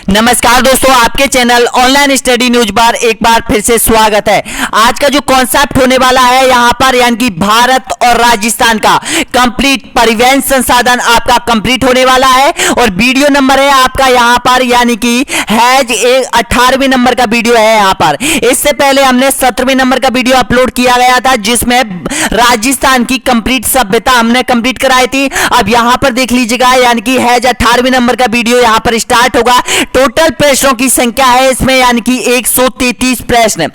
नमस्कार दोस्तों, आपके चैनल ऑनलाइन स्टडी न्यूज पर एक बार फिर से स्वागत है। आज का जो कॉन्सेप्ट होने वाला है यहाँ पर यानी कि भारत और राजस्थान का कंप्लीट परिवहन संसाधन आपका कंप्लीट होने वाला है और वीडियो नंबर है आपका यहाँ पर यानी कि हैज 18वें नंबर का वीडियो है। यहाँ पर इससे पहले हमने 17वें नंबर का वीडियो अपलोड किया गया था जिसमें राजस्थान की कंप्लीट सभ्यता हमने कंप्लीट कराई थी। अब यहाँ पर देख लीजिएगा यानी कि हैज 18वें नंबर का वीडियो यहाँ पर स्टार्ट होगा। टोटल प्रश्नों की संख्या है इसमें यानी कि 133 प्रश्न।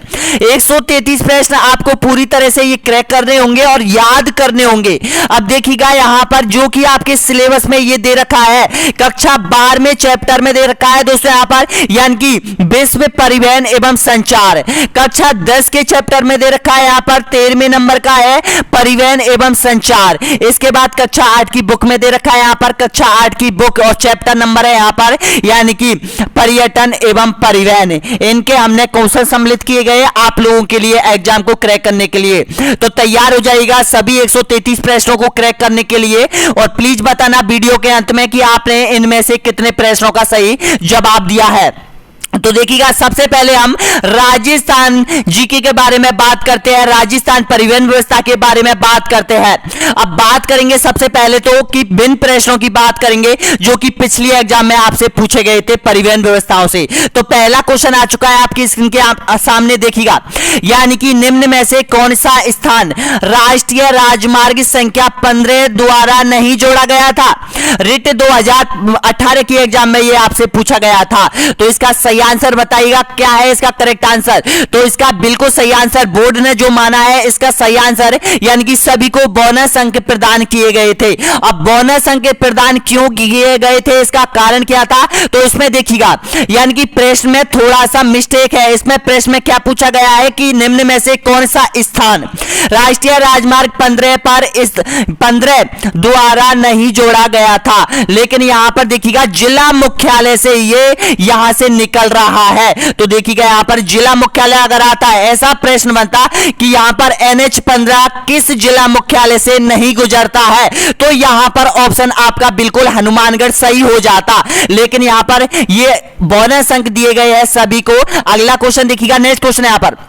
133 प्रश्न आपको पूरी तरह से ये क्रैक करने होंगे और याद करने होंगे। अब देखिएगा यहाँ पर जो कि आपके सिलेबस में ये दे रखा है, कक्षा 12वें चैप्टर में दे रखा है दोस्तों यहाँ पर यानी कि विश्व परिवहन एवं संचार। कक्षा 10 के चैप्टर में दे रखा है यहाँ पर 13वें नंबर का है परिवहन एवं संचार। इसके बाद कक्षा 8 की बुक में दे रखा है यहाँ पर कक्षा 8 की बुक और चैप्टर नंबर है यहाँ पर यानी कि पर्यटन एवं परिवहन। इनके हमने क्वेश्चन सम्मिलित किए गए आप लोगों के लिए एग्जाम को क्रैक करने के लिए। तो तैयार हो जाइएगा सभी 133 प्रश्नों को क्रैक करने के लिए और प्लीज बताना वीडियो के अंत में कि आपने इनमें से कितने प्रश्नों का सही जवाब दिया है। तो देखिएगा सबसे पहले हम राजस्थान जीके के बारे में बात करते हैं, राजस्थान परिवहन व्यवस्था के बारे में बात करते हैं। अब बात करेंगे सबसे पहले तो कि भिन्न प्रश्नों की बात करेंगे जो कि पिछली एग्जाम में आपसे पूछे गए थे परिवहन व्यवस्थाओं से। तो पहला क्वेश्चन आ चुका है आपकी स्क्रीन के सामने देखिएगा यानी कि निम्न में से कौन सा स्थान राष्ट्रीय राजमार्ग संख्या 15 द्वारा नहीं जोड़ा गया था। रिट 2018 की एग्जाम में यह आपसे पूछा गया था। तो इसका सही आंसर बताइएगा क्या है इसका करेक्ट आंसर। तो इसका बिल्कुल सही आंसर बोर्ड ने जो माना है इसका सही आंसर यानी कि सभी को बोनस अंक प्रदान किए गए थे। अब बोनस अंक प्रदान क्यों किए गए थे इसका कारण क्या था। तो इसमें देखिएगा यानी कि प्रश्न में थोड़ा सा मिस्टेक है। इसमें प्रश्न में क्या पूछा गया है कि निम्न में से कौन सा स्थान राष्ट्रीय राजमार्ग 15 पर इस 15 द्वारा नहीं जोड़ा गया था, लेकिन यहां पर देखिएगा जिला मुख्यालय से ये यहां से निकल रहा है। तो देखिएगा यहां पर जिला मुख्यालय अगर आता है ऐसा प्रश्न बनता कि यहां पर NH 15 किस जिला मुख्यालय से नहीं गुजरता है, तो यहां पर ऑप्शन आपका बिल्कुल हनुमानगढ़ सही हो जाता, लेकिन यहां पर ये बोनस अंक दिए गए हैं सभी को। अगला क्वेश्चन देखिएगा, नेक्स्ट क्वेश्चन यहां पर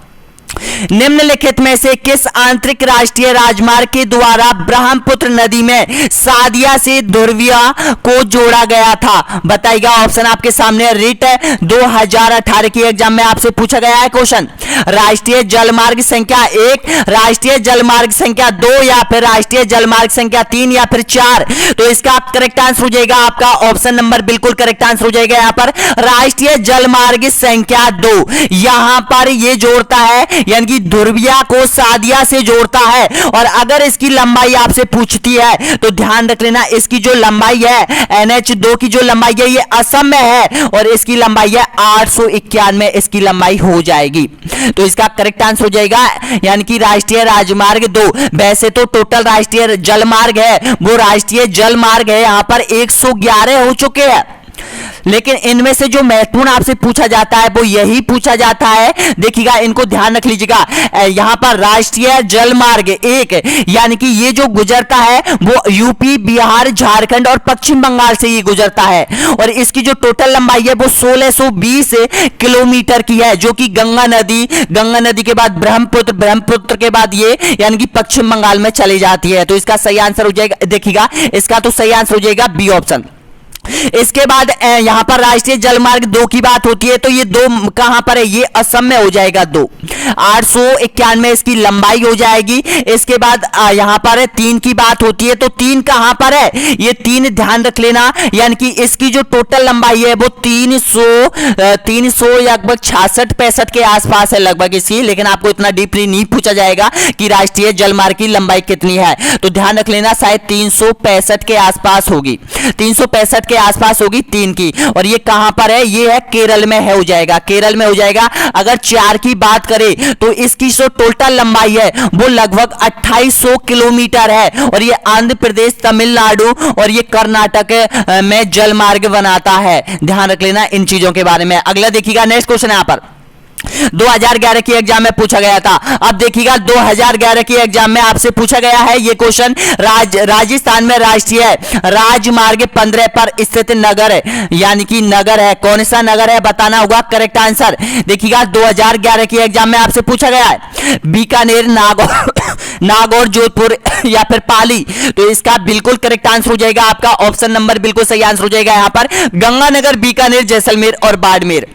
निम्नलिखित में से किस आंतरिक राष्ट्रीय राजमार्ग के द्वारा ब्रह्मपुत्र नदी में सादिया से धुर्विया को जोड़ा गया था। बताइएगा ऑप्शन आपके सामने। रिट 2018 की एग्जाम में आपसे पूछा गया है क्वेश्चन राष्ट्रीय जलमार्ग संख्या 1, राष्ट्रीय जलमार्ग संख्या 2 या फिर राष्ट्रीय जलमार्ग संख्या 3 या फिर 4। तो इसका करेक्ट आंसर हो जाएगा आपका ऑप्शन नंबर बिल्कुल करेक्ट आंसर हो जाएगा यहाँ पर राष्ट्रीय जलमार्ग संख्या 2। यहां पर ये जोड़ता है यानी कि धुर्विया को सादिया से जोड़ता है। और अगर इसकी लंबाई आपसे पूछती है तो ध्यान रख लेना इसकी जो लंबाई है NH 2 की जो लंबाई है ये असम में है और इसकी लंबाई है 891 इसकी लंबाई हो जाएगी। तो इसका करेक्ट आंसर हो जाएगा यानी कि राष्ट्रीय राजमार्ग 2। वैसे तो टोटल राष्ट्रीय जलमार्ग है वो राष्ट्रीय जलमार्ग है यहाँ पर 111 हो चुके हैं, लेकिन इनमें से जो महत्वपूर्ण आपसे पूछा जाता है वो यही पूछा जाता है। देखिएगा इनको ध्यान रख लीजिएगा यहां पर राष्ट्रीय जलमार्ग 1 यानी कि ये जो गुजरता है वो यूपी, बिहार, झारखंड और पश्चिम बंगाल से ये गुजरता है और इसकी जो टोटल लंबाई है वो 1620 किलोमीटर की है, जो कि गंगा नदी के बाद ब्रह्मपुत्र के बाद ये यानी कि पश्चिम बंगाल में चली जाती है। तो इसका सही आंसर हो जाएगा, देखिएगा इसका तो सही आंसर हो जाएगा बी ऑप्शन। इसके बाद यहां पर राष्ट्रीय जलमार्ग 2 की बात होती है तो ये 2 कहां पर है, ये असम में हो जाएगा 2, 891 इसकी लंबाई हो जाएगी। इसके बाद यहां पर 3 की बात होती है तो 3 कहां पर है, ये 3 ध्यान रख लेना यानी कि इसकी जो टोटल लंबाई है वो 300 लगभग 66-65 के आसपास है लगभग इसकी, लेकिन आपको इतना डीपली नहीं पूछा जाएगा कि राष्ट्रीय जलमार्ग की लंबाई कितनी है। तो ध्यान रख लेना शायद 365 के आसपास होगी, 365 के आसपास होगी 3 की। और ये कहां पर है, ये है केरल में है हो जाएगा, केरल में हो जाएगा। अगर 4 की बात करें तो इसकी जो टोटल लंबाई है वो लगभग 2800 किलोमीटर है और ये आंध्र प्रदेश, तमिलनाडु और ये कर्नाटक में जलमार्ग बनाता है। ध्यान रख लेना इन चीजों के बारे में। अगला देखिएगा नेक्स्ट क्वेश्चन यहां पर 2011 की एग्जाम में पूछा गया था। अब देखिएगा 2011 की एग्जाम में आपसे पूछा गया है ये क्वेश्चन, राजस्थान में राष्ट्रीय राजमार्ग 15 पर स्थित नगर है, यानी कि नगर है, कौन सा नगर है बताना होगा करेक्ट आंसर। देखिएगा 2011 की एग्जाम में आपसे पूछा गया है बीकानेर, नागौर, जोधपुर या फिर पाली। तो इसका बिल्कुल करेक्ट आंसर हो जाएगा आपका ऑप्शन नंबर, बिल्कुल सही आंसर हो जाएगा यहां पर गंगानगर, बीकानेर, जैसलमेर और बाड़मेर।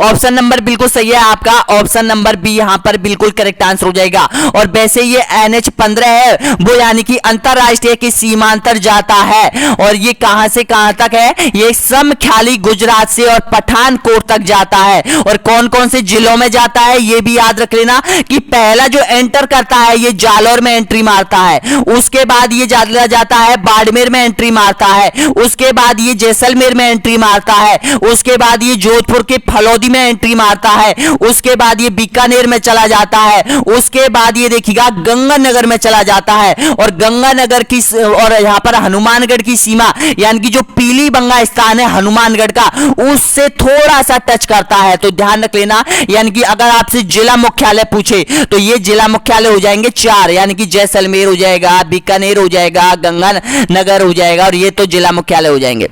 ऑप्शन नंबर बिल्कुल सही है आपका, ऑप्शन नंबर बी यहां पर बिल्कुल करेक्ट आंसर हो जाएगा। और वैसे ये NH 15 है वो यानी कि अंतरराष्ट्रीय की सीमांतर जाता है, और ये कहां से कहां तक है, ये समख्याली गुजरात से और पठानकोट तक जाता है। और कौन कौन से जिलों में जाता है ये भी याद रख लेना कि पहला जो एंटर करता है ये जालौर में एंट्री मारता है, उसके बाद ये जाता है बाड़मेर में एंट्री मारता है, उसके बाद ये जैसलमेर में एंट्री मारता है, उसके बाद ये जोधपुर के फलौदी में एंट्री मारता है, उसके बाद ये बीकानेर में चला जाता है, उसके बाद ये देखिएगा गंगानगर में चला जाता है। और गंगानगर की और यहां पर हनुमानगढ़ की सीमा यानी कि जो पीली बंगा स्थान है हनुमानगढ़ का, उससे थोड़ा सा टच करता है। तो ध्यान रख लेना, यानी कि अगर आपसे जिला मुख्यालय पूछे तो ये जिला मुख्यालय हो जाएंगे 4, यानी कि जैसलमेर हो जाएगा, बीकानेर हो जाएगा, गंगानगर हो जाएगा, और ये तो जिला मुख्यालय हो जाएंगे।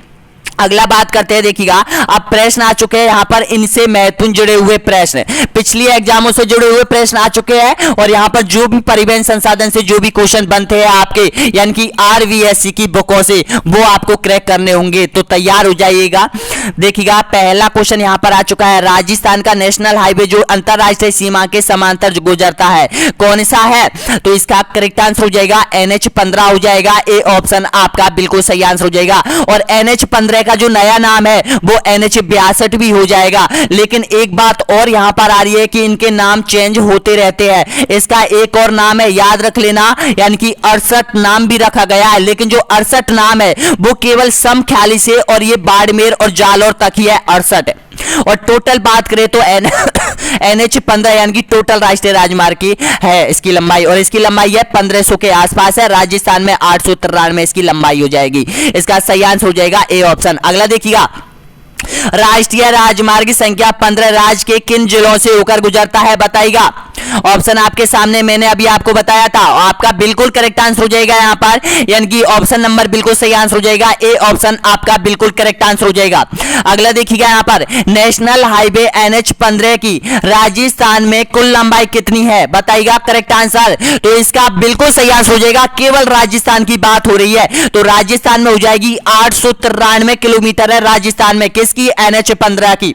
अगला बात करते हैं, देखिएगा अब प्रश्न आ चुके हैं यहां पर, इनसे महत्वपूर्ण जुड़े हुए प्रश्न, पिछली एग्जामों से जुड़े हुए प्रश्न आ चुके हैं, और यहां पर जो भी परिवहन संसाधन से जो भी क्वेश्चन बनते हैं आपके यानी कि RVSC की बुकों से, वो आपको क्रैक करने होंगे, तो तैयार हो जाइएगा। देखिएगा पहला क्वेश्चन यहां पर आ चुका है, राजस्थान का नेशनल हाईवे जो अंतरराष्ट्रीय सीमा के समांतर गुजरता है कौन सा है, तो इसका करेक्ट आंसर हो जाएगा NH 15 हो जाएगा, ए ऑप्शन आपका बिल्कुल सही आंसर हो जाएगा। और NH 15 का जो नया नाम है वो NH 62 भी हो जाएगा। लेकिन एक बात और यहां पर आ रही है कि इनके नाम चेंज होते रहते हैं, इसका एक और नाम है याद रख लेना, यानी कि 68 नाम भी रखा गया है, लेकिन जो 68 नाम है वो केवल समख्याली से और ये बाड़मेर और जालौर तक ही है 68। और टोटल बात करें तो NH 15 यानी कि टोटल राष्ट्रीय राजमार्ग की है इसकी लंबाई, और इसकी लंबाई है 1500 के आसपास है, राजस्थान में 893 इसकी लंबाई हो जाएगी। इसका सही आंसर हो जाएगा ए ऑप्शन। अगला देखिएगा, राष्ट्रीय राजमार्ग संख्या 15 राज्य के किन जिलों से होकर गुजरता है बताइएगा। ऑप्शन आपके सामने मैंने अभी आपको बताया था, आपका बिल्कुल करेक्ट आंसर हो जाएगा यहां पर, यानी कि ऑप्शन नंबर बिल्कुल सही आंसर हो जाएगा, ए ऑप्शन आपका बिल्कुल करेक्ट आंसर हो जाएगा। अगला देखिएगा यहां पर, नेशनल हाईवे NH 15 की राजस्थान में कुल लंबाई कितनी है बताइएगा करेक्ट आंसर। तो इसका बिल्कुल सही आंसर हो जाएगा, केवल राजस्थान की बात हो रही है, तो राजस्थान में हो जाएगी 893 किलोमीटर है राजस्थान में, किसकी, NH 15 की।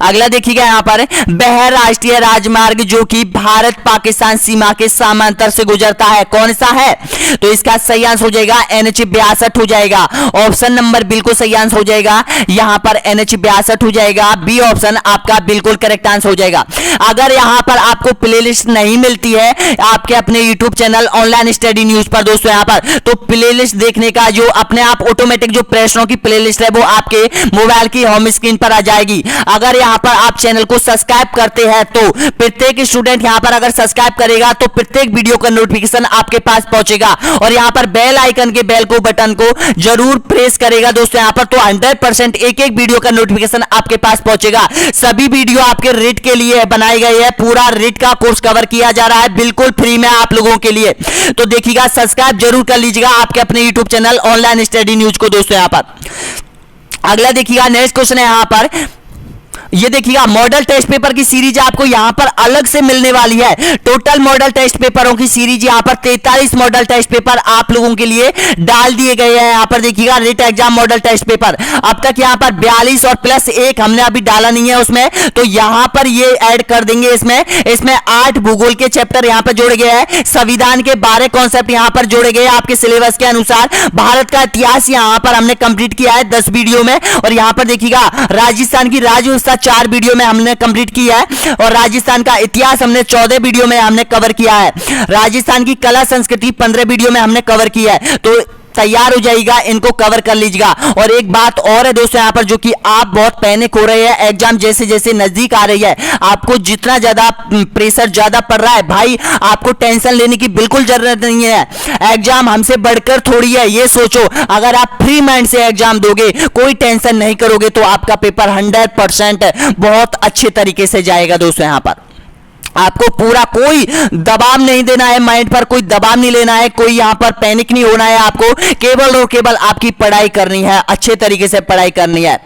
अगला देखिएगा यहां पर, बहुराष्ट्रीय राजमार्ग जो कि भारत पाकिस्तान सीमा के समांतर से गुजरता है कौन सा है, तो इसका सही आंसर हो जाएगा NH 62 हो जाएगा। ऑप्शन नंबर बिल्कुल सही आंसर हो जाएगा यहां पर NH 62 हो जाएगा, बी ऑप्शन आपका बिल्कुल करेक्ट आंसर हो जाएगा। अगर यहां पर आपको प्लेलिस्ट नहीं मिलती है आपके अपने YouTube channel online study news पर दोस्तों यहां पर, तो प्लेलिस्ट देखने का जो अपने आप ऑटोमेटिक जो प्रश्नों की प्लेलिस्ट है वो आपके मोबाइल की होम स्क्रीन पर आ जाएगी। अगर यहां पर आप चैनल को सब्सक्राइब करते हैं तो प्रत्येक स्टूडेंट यहां पर अगर सब्सक्राइब करेगा तो प्रत्येक वीडियो का नोटिफिकेशन आपके पास पहुंचेगा, और यहां पर बेल आइकन के बेल को बटन को जरूर प्रेस करेगा दोस्तों यहां पर, तो 100% एक एक वीडियो का नोटिफिकेशन आपके पास पहुंचेगा। सभी वीडियो आपके रीड के लिए बनाई गई है, पूरा रीड का कोर्स कवर किया जा रहा है बिल्कुल फ्री में आप लोगों के लिए, तो देखिएगा सब्सक्राइब जरूर कर लीजिएगा आपके अपने YouTube channel online study news को दोस्तों यहां पर। अगला देखिएगा, नेक्स्ट क्वेश्चन है यहां पर, ये देखिएगा मॉडल टेस्ट पेपर की सीरीज आपको यहां पर अलग से मिलने वाली है। टोटल मॉडल टेस्ट पेपरों की सीरीज यहां पर 43 मॉडल टेस्ट पेपर आप लोगों के लिए डाल दिए गए हैं। यहां पर देखिएगा REET exam model test paper अब तक यहां पर 42 और प्लस 1 हमने अभी डाला नहीं है उसमें, तो यहां पर ये ऐड कर देंगे। इसमें 8 भूगोल के चैप्टर यहां पर जोड़े गए हैं, संविधान के 12 कॉन्सेप्ट यहां पर जोड़े गए आपके सिलेबस के अनुसार। भारत का इतिहास यहां पर हमने कंप्लीट किया है 10 वीडियो में, और यहां पर देखिएगा राजस्थान की राज्य व्यवस्था 4 वीडियो में हमने कंप्लीट किया है, और राजस्थान का इतिहास हमने 14 वीडियो में हमने कवर किया है। राजस्थान की कला संस्कृति 15 वीडियो में हमने कवर किया है। तो तैयार हो जाइएगा, इनको कवर कर लीजिएगा। और एक बात और है दोस्तों यहाँ पर, जो कि आप बहुत पैनिक हो रहे हैं, एग्जाम जैसे जैसे नजदीक आ रही है, आपको जितना ज्यादा प्रेशर ज्यादा पड़ रहा है भाई, आपको टेंशन लेने की बिल्कुल जरूरत नहीं है। एग्जाम हमसे बढ़कर थोड़ी है, ये सोचो। अगर आप फ्री माइंड से एग्जाम दोगे, कोई टेंशन नहीं करोगे, तो आपका पेपर 100% बहुत अच्छे तरीके से जाएगा दोस्तों। यहाँ पर आपको पूरा कोई दबाव नहीं देना है, माइंड पर कोई दबाव नहीं लेना है, कोई यहां पर पैनिक नहीं होना है। आपको केवल और केवल आपकी पढ़ाई करनी है, अच्छे तरीके से पढ़ाई करनी है।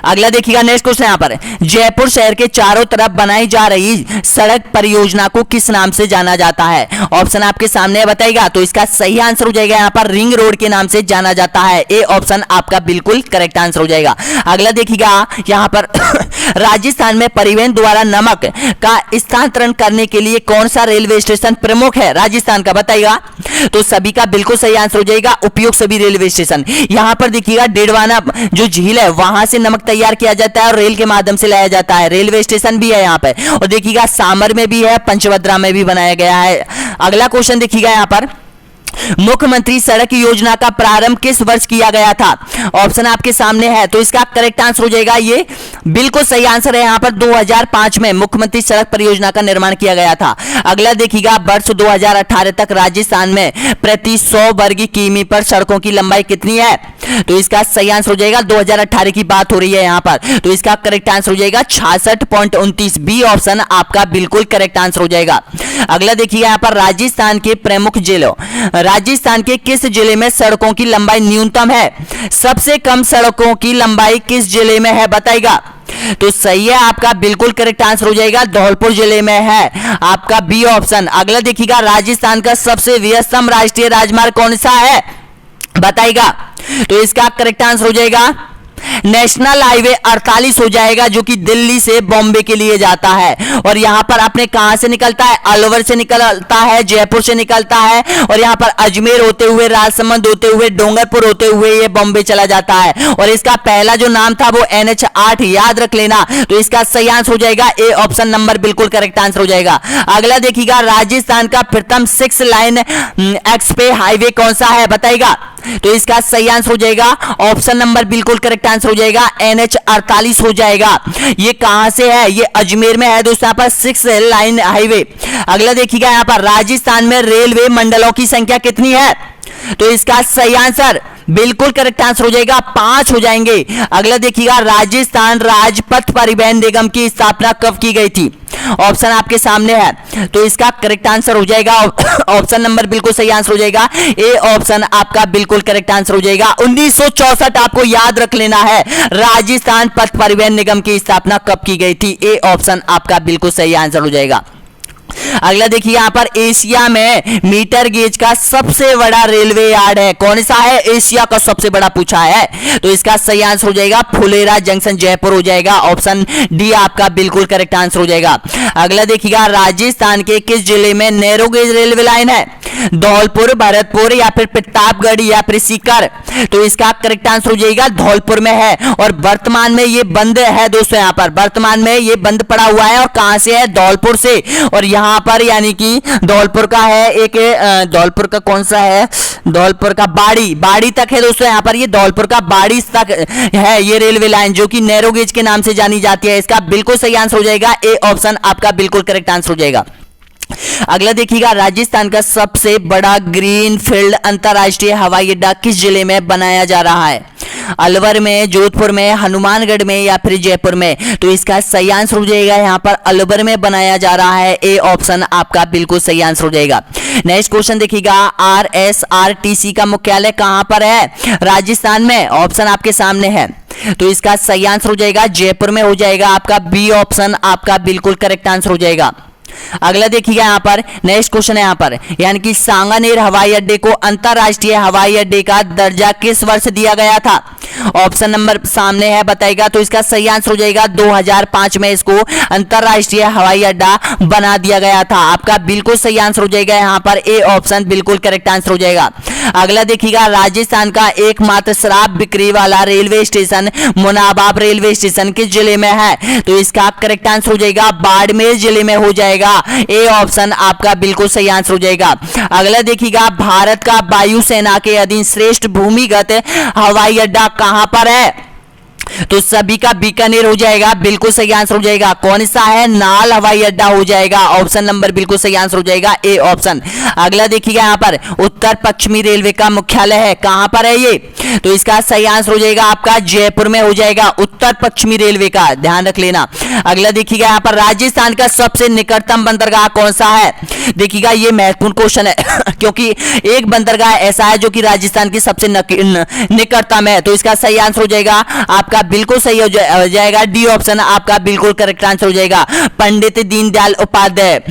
अगला देखिएगा, नेक्स्ट क्वेश्चन यहाँ पर, जयपुर शहर के चारों तरफ बनाई जा रही सड़क परियोजना को किस नाम से जाना जाता है? ऑप्शन आपके सामने है, बताइएगा। तो इसका सही आंसर हो जाएगा यहाँ पर रिंग रोड के नाम से जाना जाता है। ए ऑप्शन आपका बिल्कुल करेक्ट आंसर हो जाएगा। अगला देखिएगा यहाँ पर राजस्थान में परिवहन द्वारा नमक का स्थानांतरण करने के लिए कौन सा रेलवे स्टेशन प्रमुख है राजस्थान का? बताइएगा। तो सभी का बिल्कुल सही आंसर हो जाएगा, उपयुक्त सभी रेलवे स्टेशन। यहाँ पर देखिएगा, डेडवाना जो झील है, वहां से नमक तैयार किया जाता है और रेल के माध्यम से लाया जाता है। रेलवे स्टेशन भी है यहाँ पे। और देखिएगा, सामर में भी है, पंचभद्रा में भी बनाया गया है। अगला क्वेश्चन देखिएगा यहाँ पर, मुख्यमंत्री सड़क योजना का प्रारंभ किस वर्ष किया गया था? ऑप्शन आपके सामने है। तो इसका करेक्ट आंसर हो जाएगा, ये बिल्कुल सही आंसर है यहाँ पर 2005 में मुख्यमंत्री सड़क परियोजना का निर्माण किया गया था। अगला देखिएगा, वर्ष 2018 तक राजस्थान में प्रति 100 वर्ग किमी पर सड़कों की लंबाई कितनी है? तो इसका सही आंसर हो जाएगा, 2018 की बात हो रही है यहाँ पर। तो इसका करेक्ट आंसर हो जाएगा 66.29। बी ऑप्शन आपका बिल्कुल करेक्ट आंसर हो जाएगा। अगला देखिएगा यहाँ पर, राजस्थान के प्रमुख जिलों, राजस्थान के किस जिले में सड़कों की लंबाई न्यूनतम है? सबसे कम सड़कों की लंबाई किस जिले में है? बताइएगा। तो सही है, आपका बिल्कुल करेक्ट आंसर हो जाएगा, धौलपुर जिले में है आपका बी ऑप्शन। अगला देखिएगा, राजस्थान का सबसे व्यस्तम राष्ट्रीय राजमार्ग कौन सा है? बताइएगा। तो इसका करेक्ट आंसर हो जाएगा नेशनल हाईवे 48 हो जाएगा, जो कि दिल्ली से बॉम्बे के लिए जाता है। और यहां पर अपने कहां से निकलता है? अलवर से निकलता है, जयपुर से निकलता है, और यहां पर अजमेर होते हुए, राजसमंद होते हुए, डोंगरपुर होते हुए ये बॉम्बे चला जाता है। और इसका पहला जो नाम था वो NH8, याद रख लेना। तो इसका सही आंसर हो जाएगा ए ऑप्शन नंबर बिल्कुल करेक्ट आंसर हो जाएगा। अगला देखिएगा, राजस्थान का प्रथम 6 लाइन एक्सप्रेस हाईवे कौन सा है? बताइएगा। तो इसका सही आंसर हो जाएगा ऑप्शन नंबर बिल्कुल करेक्ट आंसर हो जाएगा NH48 हो जाएगा। ये कहां से है? ये अजमेर में है दोस्तों, यहाँ पर 6 लाइन हाईवे। अगला देखिएगा, यहाँ पर राजस्थान में रेलवे मंडलों की संख्या कितनी है? तो इसका सही आंसर बिल्कुल करेक्ट आंसर हो जाएगा 5 हो जाएंगे। अगला देखिएगा, राजस्थान राजपथ परिवहन निगम की स्थापना कब की गई थी? ऑप्शन आपके सामने है। तो इसका करेक्ट आंसर हो जाएगा ऑप्शन नंबर बिल्कुल सही आंसर हो जाएगा, ए ऑप्शन आपका बिल्कुल करेक्ट आंसर हो जाएगा। 1964 आपको याद रख लेना है, राजस्थान पथ परिवहन निगम की स्थापना कब की गई थी? ए ऑप्शन आपका बिल्कुल सही आंसर हो जाएगा। अगला देखिए, यहां पर एशिया में मीटर गेज का सबसे बड़ा रेलवे यार्ड है, कौन सा है? एशिया का सबसे बड़ा पूछा है। तो इसका सही आंसर हो जाएगा फुलेरा जंक्शन जयपुर हो जाएगा, ऑप्शन डी आपका बिल्कुल करेक्ट आंसर हो जाएगा। अगला देखिएगा, राजस्थान के किस जिले में नैरो गेज रेलवे लाइन है? धौलपुर, भरतपुर, या फिर प्रतापगढ़, या फिर सीकर? तो इसका करेक्ट आंसर हो जाएगा धौलपुर में है। और वर्तमान में ये बंद है दोस्तों, यहाँ पर वर्तमान में ये बंद पड़ा हुआ है। और कहां से है? धौलपुर से। और यहाँ पर यानी कि धौलपुर का है एक, धौलपुर का कौन सा है? धौलपुर का बाड़ी तक है दोस्तों। यहाँ पर ये धौलपुर का बाड़ी तक है ये रेलवे लाइन, जो कि नैरो गेज के नाम से जानी जाती है। इसका बिल्कुल सही आंसर हो जाएगा, ए ऑप्शन आपका बिल्कुल करेक्ट आंसर हो जाएगा। अगला देखिएगा, राजस्थान का सबसे बड़ा ग्रीन फील्ड अंतरराष्ट्रीय हवाई अड्डा किस जिले में बनाया जा रहा है? अलवर में, जोधपुर में, हनुमानगढ़ में, या फिर जयपुर में? तो इसका सही आंसर हो जाएगा यहाँ पर अलवर में बनाया जा रहा है, ए ऑप्शन आपका बिल्कुल सही आंसर हो जाएगा। नेक्स्ट क्वेश्चन देखिएगा, RSRTC का मुख्यालय कहां पर है राजस्थान में? ऑप्शन आपके सामने है। तो इसका सही आंसर हो जाएगा जयपुर में हो जाएगा, आपका बी ऑप्शन आपका बिल्कुल करेक्ट आंसर हो जाएगा। अगला देखिएगा, यहाँ पर नेक्स्ट क्वेश्चन है यहाँ पर, यानी कि सांगानेर हवाई अड्डे को अंतरराष्ट्रीय हवाई अड्डे का दर्जा किस वर्ष दिया गया था? ऑप्शन नंबर सामने है, बताइएगा। तो इसका सही आंसर हो जाएगा 2005 में इसको अंतरराष्ट्रीय हवाई अड्डा बना दिया गया था। आपका बिल्कुल सही आंसर हो जाएगा यहाँ पर, ए ऑप्शन बिल्कुल करेक्ट आंसर हो जाएगा। अगला देखिएगा राजस्थान का एकमात्र शराब बिक्री वाला railway station Munabao railway station किस जिले में है? तो इसका करेक्ट आंसर हो जाएगा बाड़मेर जिले में हो जाएगा। ए ऑप्शन आपका बिल्कुल सही आंसर हो जाएगा। अगला देखिएगा भारत का वायुसेना के अधीन श्रेष्ठ भूमिगत हवाई अड्डा कहां पर है? तो सभी का बीकानेर हो जाएगा, बिल्कुल सही आंसर हो जाएगा। कौन सा है? नाल हवाई अड्डा हो जाएगा। ऑप्शन नंबर बिल्कुल सही आंसर हो जाएगा, ए ऑप्शन। अगला देखिएगा यहाँ पर उत्तर पश्चिमी रेलवे का मुख्यालय है, कहां पर है ये? तो इसका सही आंसर हो जाएगा आपका जयपुर में हो जाएगा, उत्तर पश्चिमी रेलवे का, ध्यान रख लेना। अगला देखिएगा यहाँ पर राजस्थान का सबसे निकटतम बंदरगाह कौन सा है? देखिएगा ये महत्वपूर्ण क्वेश्चन है क्योंकि एक बंदरगाह ऐसा है जो कि राजस्थान की सबसे निकटतम है। तो इसका सही आंसर हो जाएगा आपका बिल्कुल सही हो जाएगा, डी ऑप्शन आपका बिल्कुल करेक्ट आंसर हो जाएगा, पंडित दीनदयाल उपाध्याय।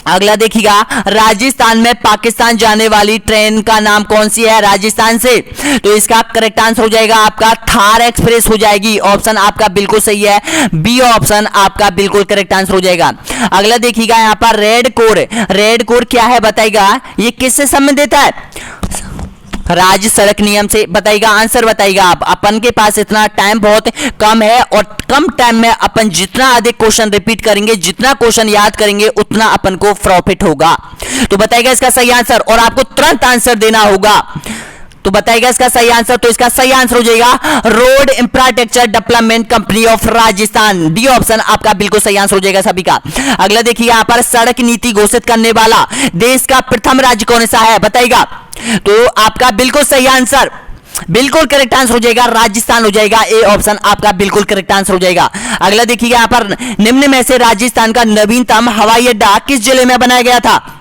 अगला देखिएगा राजस्थान में पाकिस्तान जाने वाली ट्रेन का नाम कौन सी है राजस्थान से? तो इसका करेक्ट आंसर हो जाएगा आपका थार एक्सप्रेस हो जाएगी। ऑप्शन आपका बिल्कुल सही है, बी ऑप्शन आपका बिल्कुल करेक्ट आंसर हो जाएगा। अगला देखिएगा यहाँ पर रेड कोर क्या है बताइएगा, ये किससे संबंधित है? राज्य सड़क नियम से बताइएगा, आंसर बताइएगा आप। अपन के पास इतना टाइम बहुत कम है और कम टाइम में अपन जितना अधिक क्वेश्चन रिपीट करेंगे, जितना क्वेश्चन याद करेंगे, उतना अपन को प्रॉफिट होगा। तो बताइएगा इसका सही आंसर और आपको तुरंत आंसर देना होगा। तो बताइएगा इसका सही आंसर। तो इसका सही आंसर हो जाएगा road infrastructure development company of Rajasthan, D option आपका बिल्कुल सही आंसर हो जाएगा सभी का। अगला देखिए यहाँ पर सड़क नीति घोषित करने वाला देश का प्रथम राज्य कौन सा है बताइएगा? तो आपका बिल्कुल सही आंसर, बिल्कुल करेक्ट आंसर हो जाएगा राजस्थान हो जाएगा, ए ऑप्शन आपका बिल्कुल करेक्ट आंसर हो जाएगा। अगला देखिएगा यहाँ पर निम्न में से राजस्थान का नवीनतम हवाई अड्डा किस जिले में बनाया गया था?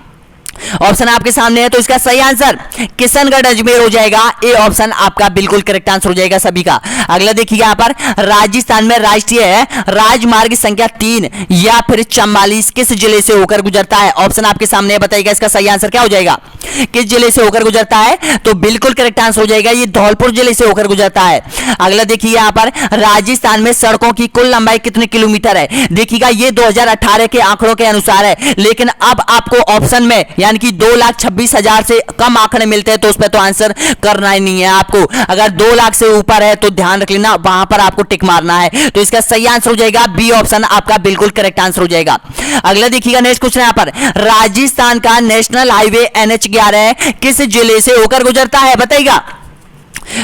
ऑप्शन आपके सामने है, तो इसका सही आंसर किशनगढ़ अजमेर हो जाएगा, ए ऑप्शन आपका बिल्कुल करेक्ट आंसर हो जाएगा सभी का। अगला देखिएगा यहाँ पर राजस्थान में राष्ट्रीय राजमार्ग संख्या 3 या फिर 44 किस जिले से होकर गुजरता है? ऑप्शन आपके सामने है, बताइएगा इसका सही आंसर क्या हो जाएगा, किस जिले से होकर गुजरता है? तो बिल्कुल करेक्ट आंसर हो जाएगा, ये धौलपुर जिले से होकर गुजरता है। अगला देखिए यहाँ पर राजस्थान में सड़कों की कुल लंबाई कितने किलोमीटर है? देखिएगा ये 2018 के आंकड़ों के अनुसार है, लेकिन अब आपको ऑप्शन में यानी कि 2,26,000 से कम आंकड़े मिलते हैं तो उस पर तो आंसर करना ही नहीं है आपको। अगर 2 लाख से ऊपर है तो ध्यान रख लेना, वहां पर आपको टिक मारना है। तो इसका सही आंसर हो जाएगा बी ऑप्शन आपका बिल्कुल करेक्ट आंसर हो जाएगा। अगला देखिएगा नेक्स्ट क्वेश्चन यहाँ पर राजस्थान का नेशनल हाईवे NH11 किस जिले से होकर गुजरता है बताइएगा?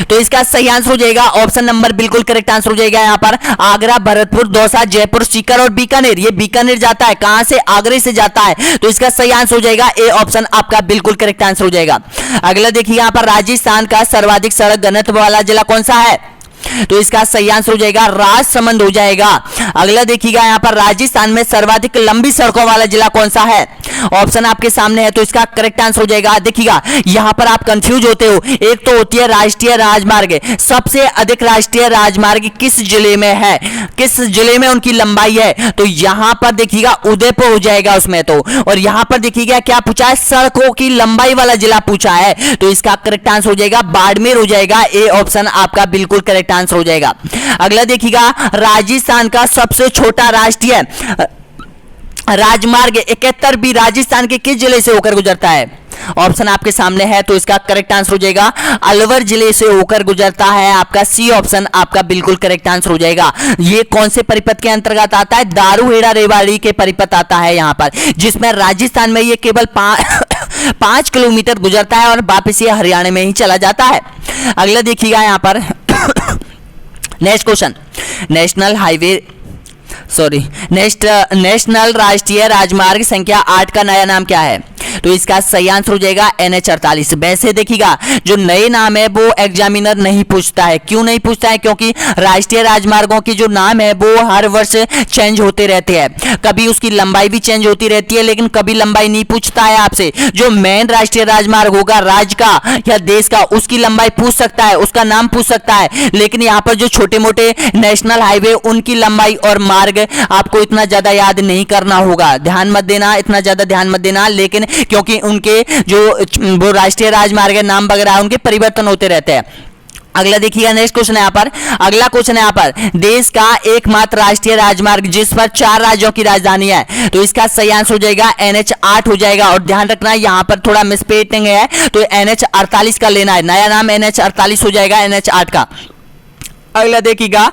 तो इसका सही आंसर हो जाएगा ऑप्शन नंबर बिल्कुल करेक्ट आंसर हो जाएगा यहाँ पर आगरा, भरतपुर, दौसा, जयपुर, सीकर और बीकानेर। ये बीकानेर जाता है, कहां से? आगरे से जाता है। तो इसका सही आंसर हो जाएगा ए ऑप्शन आपका बिल्कुल करेक्ट आंसर हो जाएगा। अगला देखिए यहाँ पर राजस्थान का सर्वाधिक सड़क घनत्व वाला जिला कौन सा है? तो इसका सही आंसर हो जाएगा राजसमंद हो जाएगा। अगला देखिएगा यहाँ पर राजस्थान में सर्वाधिक लंबी सड़कों वाला जिला कौन सा है? ऑप्शन आपके सामने है, तो इसका करेक्ट आंसर हो जाएगा। देखिएगा यहाँ पर आप कंफ्यूज होते हो, एक तो होती है राष्ट्रीय राजमार्ग, सबसे अधिक राष्ट्रीय राजमार्ग किस जिले में है, किस जिले में उनकी लंबाई है? तो यहाँ पर देखिएगा उदयपुर हो जाएगा उसमें तो। और यहाँ पर देखिएगा क्या पूछा है, सड़कों की लंबाई वाला जिला पूछा है, तो इसका करेक्ट आंसर हो जाएगा बाड़मेर हो जाएगा, ए ऑप्शन आपका बिल्कुल करेक्ट आंसर हो जाएगा। अगला देखिएगा राजस्थान का सबसे छोटा राष्ट्रीय राजमार्ग 71 भी राजस्थान के किस जिले से होकर गुजरता है? ऑप्शन आपके सामने है, तो इसका करेक्ट आंसर हो जाएगा अलवर जिले से होकर गुजरता है, आपका सी ऑप्शन आपका बिल्कुल करेक्ट आंसर हो जाएगा। ये कौन से परिपथ के अंतर्गत आता है? दारूहेड़ा रेवाड़ी के परिपथ आता है यहाँ पर, जिसमें राजस्थान में ये केवल 5 किलोमीटर गुजरता है और वापस ये हरियाणा में ही चला जाता है। अगला देखिएगा यहाँ पर नेक्स्ट क्वेश्चन नेशनल राष्ट्रीय राजमार्ग संख्या 8 का नया नाम क्या है? तो इसका सही आंसर हो जाएगा NH48। वैसे देखिएगा जो नए नाम है वो एग्जामिनर नहीं पूछता है। क्यों नहीं पूछता है? क्योंकि राष्ट्रीय राजमार्गों की जो नाम है वो हर वर्ष चेंज होते रहते हैं, कभी उसकी लंबाई भी चेंज होती रहती है, लेकिन कभी लंबाई नहीं पूछता है आपसे। जो मेन राष्ट्रीय राजमार्ग होगा राज्य का या देश का, उसकी लंबाई पूछ सकता है, उसका नाम पूछ सकता है, लेकिन यहाँ पर जो छोटे मोटे नेशनल हाईवे उनकी लंबाई और मार्ग आपको इतना ज्यादा याद नहीं करना होगा, ध्यान मत देना, इतना ज्यादा ध्यान मत देना। लेकिन क्योंकि उनके जो वो राष्ट्रीय राजमार्ग नाम वगैरह उनके परिवर्तन होते रहते हैं। अगला देखिएगा नेक्स्ट क्वेश्चन है यहाँ पर, अगला क्वेश्चन है यहाँ पर, देश का एकमात्र राष्ट्रीय राजमार्ग जिस पर 4 राज्यों की राजधानी है, तो इसका सही आंसर हो जाएगा NH8 हो जाएगा। और ध्यान रखना यहाँ पर थोड़ा मिसप्लेटिंग है, तो NH48 का लेना है, नया नाम NH48 हो जाएगा NH8 का। अगला देखिएगा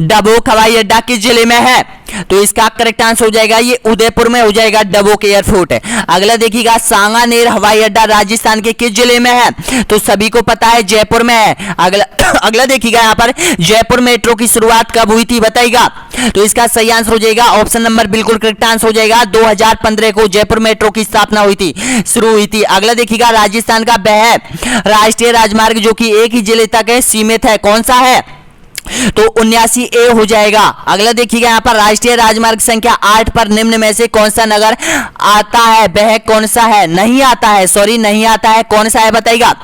डबोक हवाई अड्डा किस जिले में है, तो इसका करेक्ट आंसर हो जाएगा ये उदयपुर में हो जाएगा, डबोक एयरपोर्ट है। अगला देखिएगा सांगानेर हवाई अड्डा राजस्थान के किस जिले में है, तो सभी को पता है जयपुर में है। अगला देखिएगा यहाँ पर जयपुर मेट्रो की शुरुआत कब हुई थी बताइएगा, तो इसका सही आंसर हो जाएगा ऑप्शन नंबर बिल्कुल करेक्ट आंसर हो जाएगा 2015 को जयपुर मेट्रो की स्थापना हुई थी, शुरू हुई थी। अगला देखिएगा राजस्थान का वह राष्ट्रीय राजमार्ग जो कि एक ही जिले तक है सीमित है, कौन सा है, तो 79A हो जाएगा। अगला देखिएगा यहाँ पर राष्ट्रीय राजमार्ग संख्या 8 पर निम्न में से कौन सा नगर आता है, वह कौन सा है, नहीं आता है, सॉरी नहीं आता है, कौन सा है बताइएगा,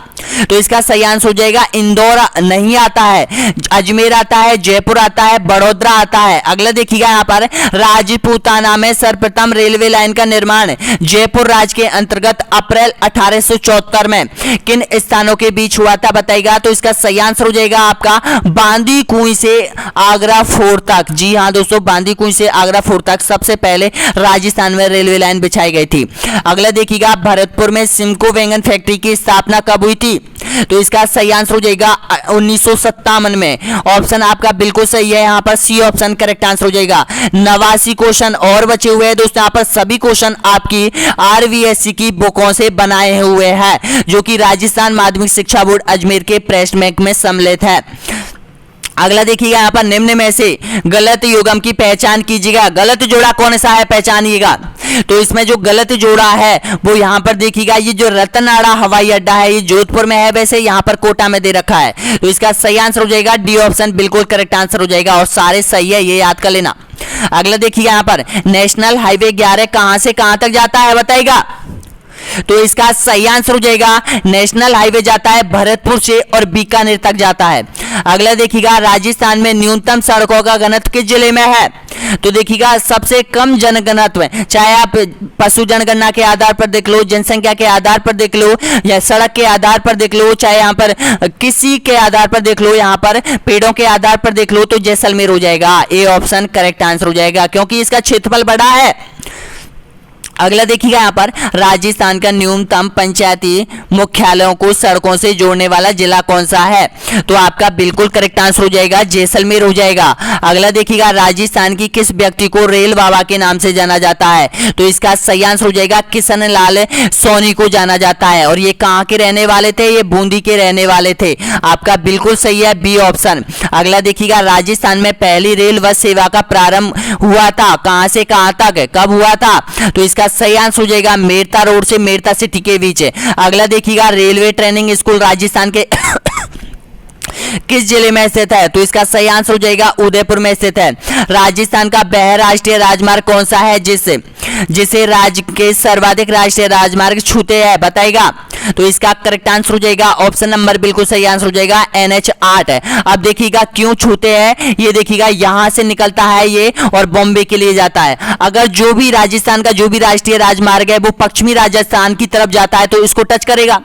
तो इसका सही आंसर हो जाएगा इंदौर नहीं आता है, अजमेर आता है, जयपुर आता है, बड़ोदरा आता है। अगला देखिएगा यहाँ पर राजपूताना में सर्वप्रथम रेलवे लाइन का निर्माण जयपुर राज्य के अंतर्गत अप्रैल 1874 में किन स्थानों के बीच हुआ था बताइएगा, तो इसका सही आंसर हो जाएगा आपका बांदी कुई से आगरा फोर्ट तक। जी हाँ दोस्तों, बांदी कुई से आगरा फोर्ट तक सबसे पहले राजस्थान में रेलवे लाइन बिछाई गई थी। अगला देखिएगा भरतपुर में सिमको वैगन फैक्ट्री की स्थापना कब हुई थी, तो इसका सही आंसर हो जाएगा 1957 में। ऑप्शन आपका बिल्कुल सही है, यहाँ पर सी ऑप्शन करेक्ट आंसर हो जाएगा। 89 क्वेश्चन और बचे हुए हैं दोस्तों, यहाँ पर सभी क्वेश्चन आपकी RVSC की बुकों से बनाए हुए हैं जो कि राजस्थान माध्यमिक शिक्षा बोर्ड अजमेर के प्रेस बैंक में सम्मिलित है। अगला देखिएगा यहाँ पर निम्न में से गलत युग्म की पहचान कीजिएगा, गलत जोड़ा कौन सा है पहचानिएगा, तो इसमें जो गलत जोड़ा है वो यहाँ पर देखिएगा, ये जो रतनाड़ा हवाई अड्डा है ये जोधपुर में है, वैसे यहाँ पर कोटा में दे रखा है, तो इसका सही आंसर हो जाएगा डी ऑप्शन बिल्कुल करेक्ट आंसर हो जाएगा, और सारे सही है, ये याद कर लेना। अगला देखिएगा यहाँ पर नेशनल हाईवे 11 कहां से कहां तक जाता है बताइएगा, तो इसका सही आंसर हो जाएगा नेशनल हाईवे जाता है भरतपुर से और बीकानेर तक जाता है। अगला देखिएगा राजस्थान में न्यूनतम सड़कों का घनत्व किस जिले में है, तो देखिएगा सबसे कम जनघनत्व, चाहे आप पशु जनगणना के आधार पर देख लो, जनसंख्या के आधार पर देख लो, या सड़क के आधार पर देख लो, चाहे यहाँ पर किसी के आधार पर देख लो, यहाँ पर पेड़ों के आधार पर देख लो, तो जैसलमेर हो जाएगा, ए ऑप्शन करेक्ट आंसर हो जाएगा क्योंकि इसका क्षेत्रफल बड़ा है। अगला देखिएगा यहाँ पर राजस्थान का न्यूनतम पंचायती मुख्यालयों को सड़कों से जोड़ने वाला जिला कौन सा है, तो आपका बिल्कुल करेक्ट आंसर हो जाएगा जैसलमेर हो जाएगा। अगला देखिएगा राजस्थान की किस व्यक्ति को रेल बाबा के नाम से जाना जाता है, तो इसका सही आंसर हो जाएगा किशन लाल सोनी को जाना जाता है, और ये कहाँ के रहने वाले थे, ये बूंदी के रहने वाले थे, आपका बिल्कुल सही है बी ऑप्शन। अगला देखिएगा राजस्थान में पहली रेल बस सेवा का प्रारंभ हुआ था कहां से कहां तक, कब हुआ था, तो इसका सही आंसर हो जाएगा मेरता रोड से मेरता सिटी के बीच है। अगला देखिएगा रेलवे ट्रेनिंग स्कूल राजस्थान के किस जिले में स्थित है, तो इसका सही आंसर हो जाएगा उदयपुर में स्थित है। राजस्थान का वह राष्ट्रीय राजमार्ग कौन सा है जिसे राज्य के सर्वाधिक राष्ट्रीय राजमार्ग छूते हैं बताइएगा, तो इसका करेक्ट आंसर हो जाएगा ऑप्शन नंबर बिल्कुल सही आंसर हो जाएगा NH8 है। अब देखिएगा क्यों छूते हैं, ये देखिएगा यहां से निकलता है ये और बॉम्बे के लिए जाता है। अगर जो भी राजस्थान का जो भी राष्ट्रीय राजमार्ग है वो पश्चिमी राजस्थान की तरफ जाता है तो इसको टच करेगा।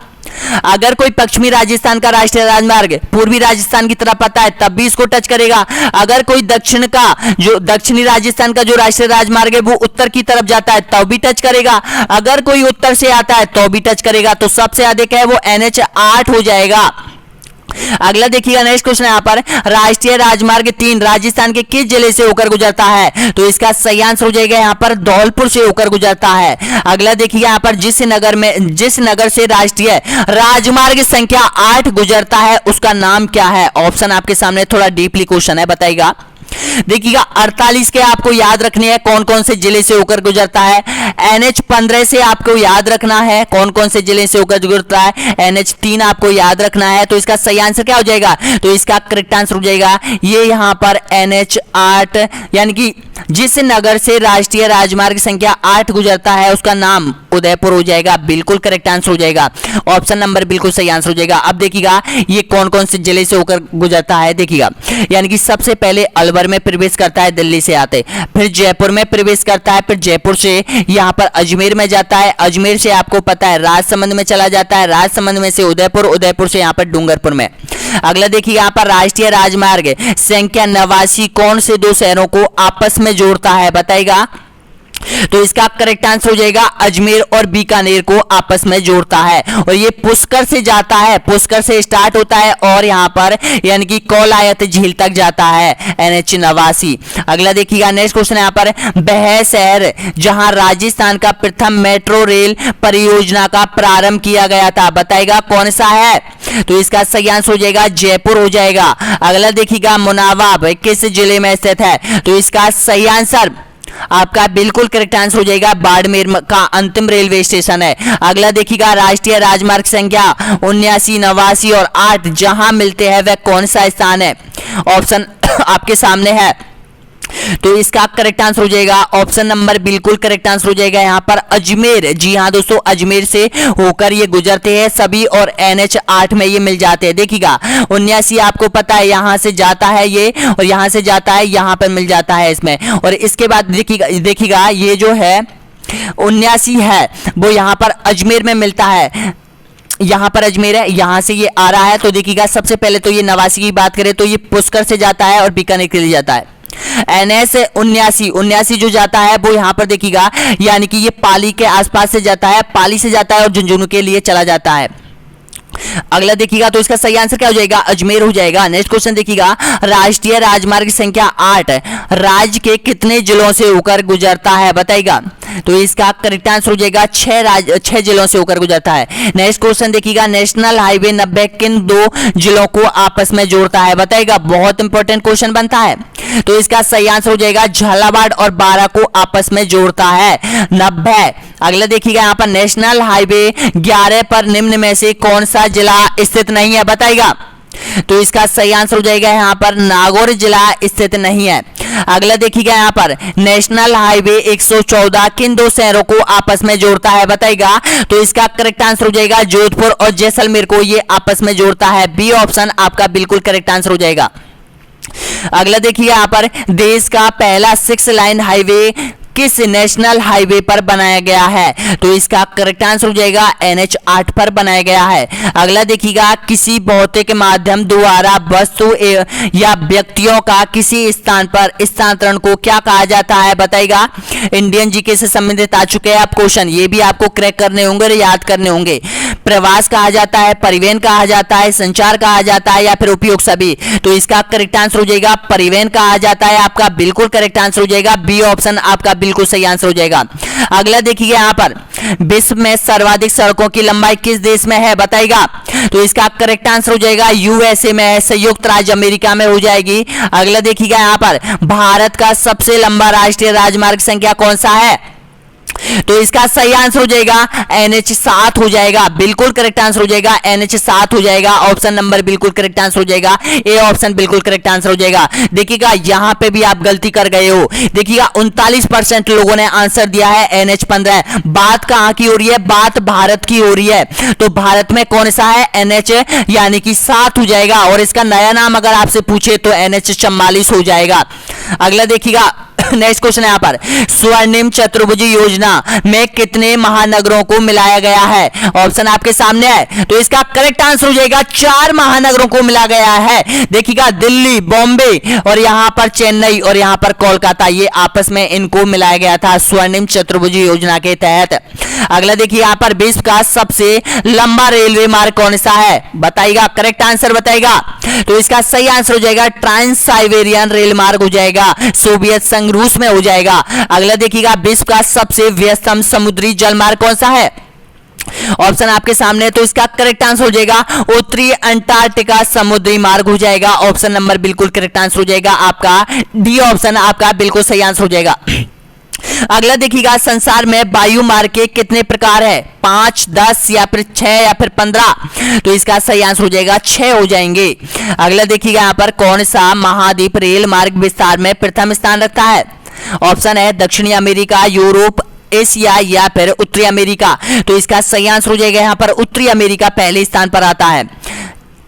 अगर कोई पश्चिमी राजस्थान का राष्ट्रीय राजमार्ग पूर्वी राजस्थान की तरफ आता है तब भी इसको टच करेगा। अगर कोई दक्षिणी राजस्थान का जो राष्ट्रीय राजमार्ग है वो उत्तर की तरफ जाता है तब भी टच करेगा। अगर कोई उत्तर से आता है तो भी टच करेगा, तो सबसे अधिक है वो NH8 हो जाएगा। अगला देखिएगा नेक्स्ट क्वेश्चन यहाँ पर राष्ट्रीय राजमार्ग 3 राजस्थान के किस जिले से होकर गुजरता है, तो इसका सही आंसर हो जाएगा यहाँ पर धौलपुर से होकर गुजरता है। अगला देखिए यहाँ पर जिस नगर से राष्ट्रीय राजमार्ग संख्या 8 गुजरता है उसका नाम क्या है, ऑप्शन आपके सामने थोड़ा डीपली क्वेश्चन है बताइएगा। देखिएगा 48 के आपको याद रखने हैं कौन कौन से जिले से होकर गुजरता है, NH15 से आपको याद रखना है कौन कौन से जिले से होकर गुजरता है, NH3 आपको याद रखना है, तो इसका सही आंसर क्या हो जाएगा, तो इसका करेक्ट आंसर हो जाएगा ये यहाँ पर NH8, यानी कि जिस नगर से राष्ट्रीय राजमार्ग संख्या 8 गुजरता है उसका नाम उदयपुर हो जाएगा, बिल्कुल करेक्ट आंसर हो जाएगा, ऑप्शन नंबर बिल्कुल सही आंसर हो जाएगा। अब देखिएगा ये कौन कौन से जिले से होकर गुजरता है, देखिएगा यानी कि सबसे पहले अलवर में प्रवेश करता है दिल्ली से आते, फिर जयपुर में प्रवेश करता है, फिर जयपुर से यहाँ पर अजमेर में जाता है, अजमेर से आपको पता है राजसमंद में चला जाता है, राजसमंद में से उदयपुर, उदयपुर से यहाँ पर डूंगरपुर में। अगला देखिए यहाँ पर राष्ट्रीय राजमार्ग संख्या 89 कौन से दो शहरों को आपस में जोड़ता है, बताइएगा। तो इसका करेक्ट आंसर हो जाएगा अजमेर और बीकानेर को आपस में जोड़ता है, और ये पुष्कर से जाता है, पुष्कर से स्टार्ट होता है और यहाँ पर यानी कि कौलायत झील तक जाता है, NH 89। अगला देखिएगा नेक्स्ट क्वेश्चन यहाँ पर, वह शहर जहां राजस्थान का प्रथम मेट्रो रेल परियोजना का प्रारंभ किया गया था, बताएगा कौन सा है। तो इसका सही आंसर हो जाएगा जयपुर हो जाएगा। अगला देखिएगा मुनाबाब किस जिले में स्थित है, तो इसका सही आंसर आपका बिल्कुल करेक्ट आंसर हो जाएगा बाड़मेर का अंतिम रेलवे स्टेशन है। अगला देखिएगा राष्ट्रीय राजमार्ग संख्या 79, 89 और 8 जहां मिलते हैं वह कौन सा स्थान है, ऑप्शन आपके सामने है। तो इसका करेक्ट आंसर हो जाएगा ऑप्शन नंबर बिल्कुल करेक्ट आंसर हो जाएगा यहाँ पर अजमेर। जी हाँ दोस्तों, अजमेर से होकर ये गुजरते हैं सभी और NH 8 में ये मिल जाते हैं। देखिएगा 79 आपको पता है यहाँ से जाता है ये, और यहाँ से जाता है यहाँ पर मिल जाता है इसमें, और इसके बाद देखिएगा ये जो है 79 है वो यहाँ पर अजमेर में मिलता है, यहाँ पर अजमेर है, यहाँ से ये आ रहा है। तो देखिएगा सबसे पहले तो ये 89 की बात करें तो ये पुष्कर से जाता है और बीकानेर के लिए जाता है। NS 79 जो जाता है वो यहाँ पर देखिएगा यानी कि ये पाली के आसपास से जाता है, पाली से जाता है और झुंझुनू के लिए चला जाता है। अगला देखिएगा तो इसका सही आंसर क्या हो जाएगा, अजमेर हो जाएगा। नेक्स्ट क्वेश्चन देखिएगा राष्ट्रीय राजमार्ग संख्या 8 राज्य के कितने जिलों से होकर गुजरता है, बताइएगा। तो इसका करेक्ट आंसर हो जाएगा 6 जिलों से होकर गुजरता है। नेक्स्ट क्वेश्चन देखिएगा नेशनल हाईवे 90 किन दो जिलों को आपस में जोड़ता है, बताइएगा। बहुत इंपॉर्टेंट क्वेश्चन बनता है। तो इसका सही आंसर हो जाएगा झालावाड़ और बारा को आपस में जोड़ता है 90। अगला देखिएगा यहाँ पर नेशनल हाईवे 11 पर निम्न में से कौन सा जिला स्थित नहीं है, बताइएगा। तो इसका सही आंसर हो जाएगा यहाँ पर नागौर जिला स्थित नहीं है। अगला देखिएगा यहाँ पर नेशनल हाईवे 114 किन दो शहरों को आपस में जोड़ता है, बताइएगा। तो इसका करेक्ट आंसर हो जाएगा जोधपुर और जैसलमेर को ये आपस में जोड़ता है, बी ऑप्शन आपका बिल्कुल करेक्ट आंसर हो जाएगा। अगला देखिए यहाँ पर देश का पहला 6 लाइन हाईवे किस नेशनल हाईवे पर बनाया गया है, तो इसका करेक्ट आंसर हो जाएगा NH 8 पर बनाया गया है। अगला देखिएगा किसी भौतिक माध्यम द्वारा वस्तु या व्यक्तियों का किसी स्थान पर स्थानांतरण को क्या कहा जाता है, बताइएगा। इंडियन जीके से संबंधित आ चुके हैं आप क्वेश्चन, ये भी आपको क्रैक करने होंगे और याद करने होंगे। प्रवास कहा जाता है, परिवहन कहा जाता है, संचार कहा जाता है या फिर उपयोग सभी। तो इसका करेक्ट आंसर हो जाएगा परिवहन कहा जाता है, आपका बिल्कुल करेक्ट आंसर हो जाएगा, बी ऑप्शन आपका बिल्कुल सही आंसर हो जाएगा। अगला देखिए यहाँ पर विश्व में सर्वाधिक सड़कों की लंबाई किस देश में है, बताइएगा। तो इसका करेक्ट आंसर हो जाएगा USA में है, संयुक्त राज्य अमेरिका में हो जाएगी। अगला देखिएगा यहाँ पर भारत का सबसे लंबा राष्ट्रीय राजमार्ग संख्या कौन सा है, तो इसका सही आंसर हो जाएगा NH 7 हो जाएगा, बिल्कुल करेक्ट आंसर हो जाएगा NH 7 हो जाएगा। ऑप्शन नंबर बिल्कुल करेक्ट आंसर हो जाएगा, ए ऑप्शन बिल्कुल करेक्ट आंसर हो जाएगा। देखिएगा यहाँ पे भी आप गलती कर गए हो, देखिएगा 39% लोगों ने आंसर दिया है NH 15। बात कहाँ की हो रही है, बात भारत की हो रही है। तो भारत में कौन सा है, NH यानी कि 7 हो जाएगा, और इसका नया नाम अगर आपसे पूछे तो NH 44 हो जाएगा। अगला देखिएगा नेक्स्ट क्वेश्चन यहाँ पर स्वर्णिम चतुर्भुज योजना में कितने महानगरों को मिलाया गया है, ऑप्शन आपके सामने है। तो इसका करेक्ट आंसर हो जाएगा 4 महानगरों को मिला गया है। देखिएगा दिल्ली, बॉम्बे और यहाँ पर चेन्नई और यहाँ पर कोलकाता, ये आपस में इनको मिलाया गया था स्वर्णिम चतुर्भुज योजना के तहत। अगला देखिए यहाँ पर विश्व का सबसे लंबा रेलवे मार्ग कौन सा है, बताइएगा, करेक्ट आंसर बताइएगा। तो इसका सही आंसर हो जाएगा ट्रांस साइबेरियन रेल मार्ग हो जाएगा, सोवियत संघ रूस में हो जाएगा। अगला देखिएगा विश्व का सबसे व्यस्तम समुद्री जलमार्ग कौन सा है, ऑप्शन आपके सामने। तो इसका करेक्ट आंसर हो जाएगा उत्तरी अंटार्कटिका समुद्री मार्ग हो जाएगा, ऑप्शन नंबर बिल्कुल करेक्ट आंसर हो जाएगा आपका, डी ऑप्शन आपका बिल्कुल सही आंसर हो जाएगा। अगला देखिएगा संसार में वायु मार्ग के कितने प्रकार है, 5, 10 या फिर 6 या फिर 15। तो इसका सही आंसर हो जाएगा 6 हो जाएंगे। अगला देखिएगा यहाँ पर कौन सा महाद्वीप रेल मार्ग विस्तार में प्रथम स्थान रखता है, ऑप्शन है दक्षिणी अमेरिका, यूरोप, एशिया या फिर उत्तरी अमेरिका। तो इसका सही आंसर हो जाएगा यहाँ पर उत्तरी अमेरिका पहले स्थान पर आता है।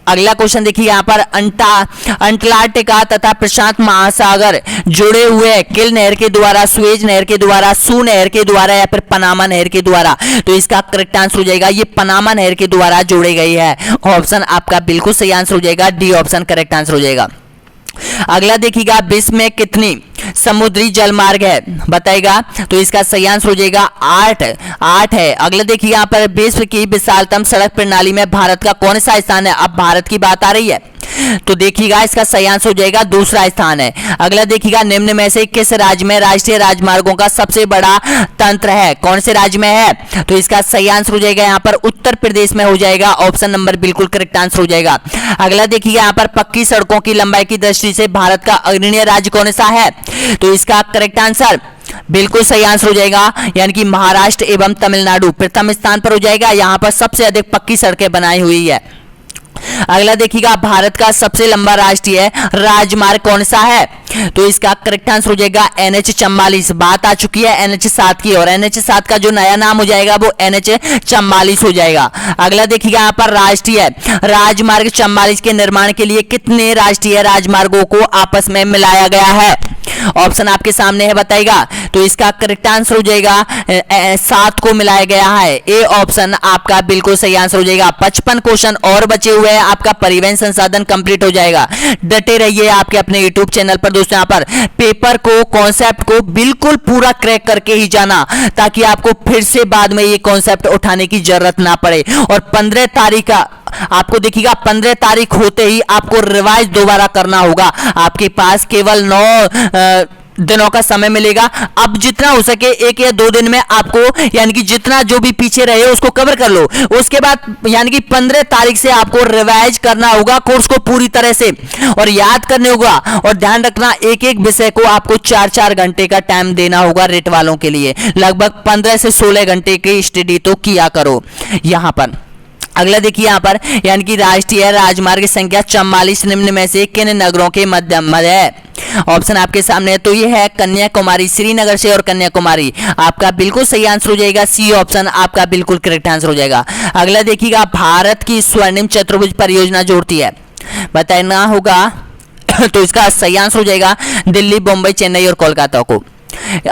अगला क्वेश्चन देखिए यहाँ पर अंटार्कटिका तथा प्रशांत महासागर जुड़े हुए हैं किल नहर के द्वारा, सुएज नहर के द्वारा, सू नहर के द्वारा या फिर पनामा नहर के द्वारा। तो इसका करेक्ट आंसर हो जाएगा ये पनामा नहर के द्वारा जोड़े गई है। ऑप्शन आपका बिल्कुल सही आंसर हो जाएगा, डी ऑप्शन करेक्ट आंसर हो जाएगा। अगला देखिएगा विश्व में कितनी समुद्री जलमार्ग है बताएगा। तो इसका सही आंसर हो जाएगा 8 है। अगला देखिए यहाँ पर विश्व की विशालतम सड़क प्रणाली में भारत का कौन सा स्थान है। अब भारत की बात आ रही है तो देखिएगा इसका सही आंसर हो जाएगा दूसरा स्थान है। अगला देखिएगा निम्न में से किस राज्य में राष्ट्रीय राजमार्गों का सबसे बड़ा तंत्र है, कौन से राज्य में है। तो इसका सही आंसर हो जाएगा यहाँ पर उत्तर प्रदेश में हो जाएगा। ऑप्शन नंबर बिल्कुल करेक्ट आंसर हो जाएगा। अगला देखिएगा यहाँ पर पक्की सड़कों की लंबाई की दृष्टि से भारत का अग्रणी राज्य कौन सा है। तो इसका करेक्ट आंसर बिल्कुल सही आंसर हो जाएगा, यानी कि महाराष्ट्र एवं तमिलनाडु प्रथम स्थान पर हो जाएगा। यहाँ पर सबसे अधिक पक्की सड़कें बनाई हुई है। अगला देखिएगा भारत का सबसे लंबा राष्ट्रीय राजमार्ग कौन सा है। तो इसका करेक्ट आंसर हो जाएगा NH-44। बात आ चुकी है NH-7 की और NH-7 का जो नया नाम हो जाएगा वो NH-44 हो जाएगा। अगला देखिएगा यहाँ पर राष्ट्रीय राजमार्ग 44 के निर्माण के लिए कितने राष्ट्रीय राजमार्गों को आपस में मिलाया गया है। ऑप्शन आपके सामने है बताएगा। तो इसका करेक्ट आंसर हो जाएगा 7 को मिलाया गया है। ए ऑप्शन आपका बिल्कुल सही आंसर हो जाएगा। 55 क्वेश्चन और बचे हुए हैं, आपका परिवहन संसाधन कंप्लीट हो जाएगा। डटे रहिए आपके अपने यूट्यूब चैनल पर दोस्तों। यहाँ पर पेपर को कॉन्सेप्ट को बिल्कुल पूरा क्रैक करके ही जाना, ताकि आपको फिर से बाद में ये कॉन्सेप्ट उठाने की जरूरत ना पड़े। और 15 तारीख का आपको देखिएगा 15 तारीख होते ही आपको रिवाइज दोबारा करना होगा। आपके पास केवल 9 दिनों का समय मिलेगा। अब जितना हो सके 1 या 2 दिन में आपको यानी कि जितना जो भी पीछे रहे उसको कवर कर लो। उसके बाद यानी कि 15 तारीख से आपको रिवाइज करना होगा कोर्स को पूरी तरह से और याद करने होगा। और ध्यान रखना एक एक विषय को आपको 4-4 घंटे का टाइम देना होगा। रेट वालों के लिए लगभग 15 से 16 घंटे की स्टडी तो किया करो यहाँ पर। अगला देखिए यहाँ पर यानी कि राष्ट्रीय राजमार्ग संख्या 44 निम्न में से किन नगरों के मध्य है। ऑप्शन आपके सामने है। तो ये है कन्याकुमारी, श्रीनगर से और कन्याकुमारी। आपका बिल्कुल सही आंसर हो जाएगा। सी ऑप्शन आपका बिल्कुल करेक्ट आंसर हो जाएगा। अगला देखिएगा भारत की स्वर्णिम चतुर्भुज परियोजना जोड़ती है बताना होगा। तो इसका सही आंसर हो जाएगा दिल्ली, बम्बई, चेन्नई और कोलकाता को।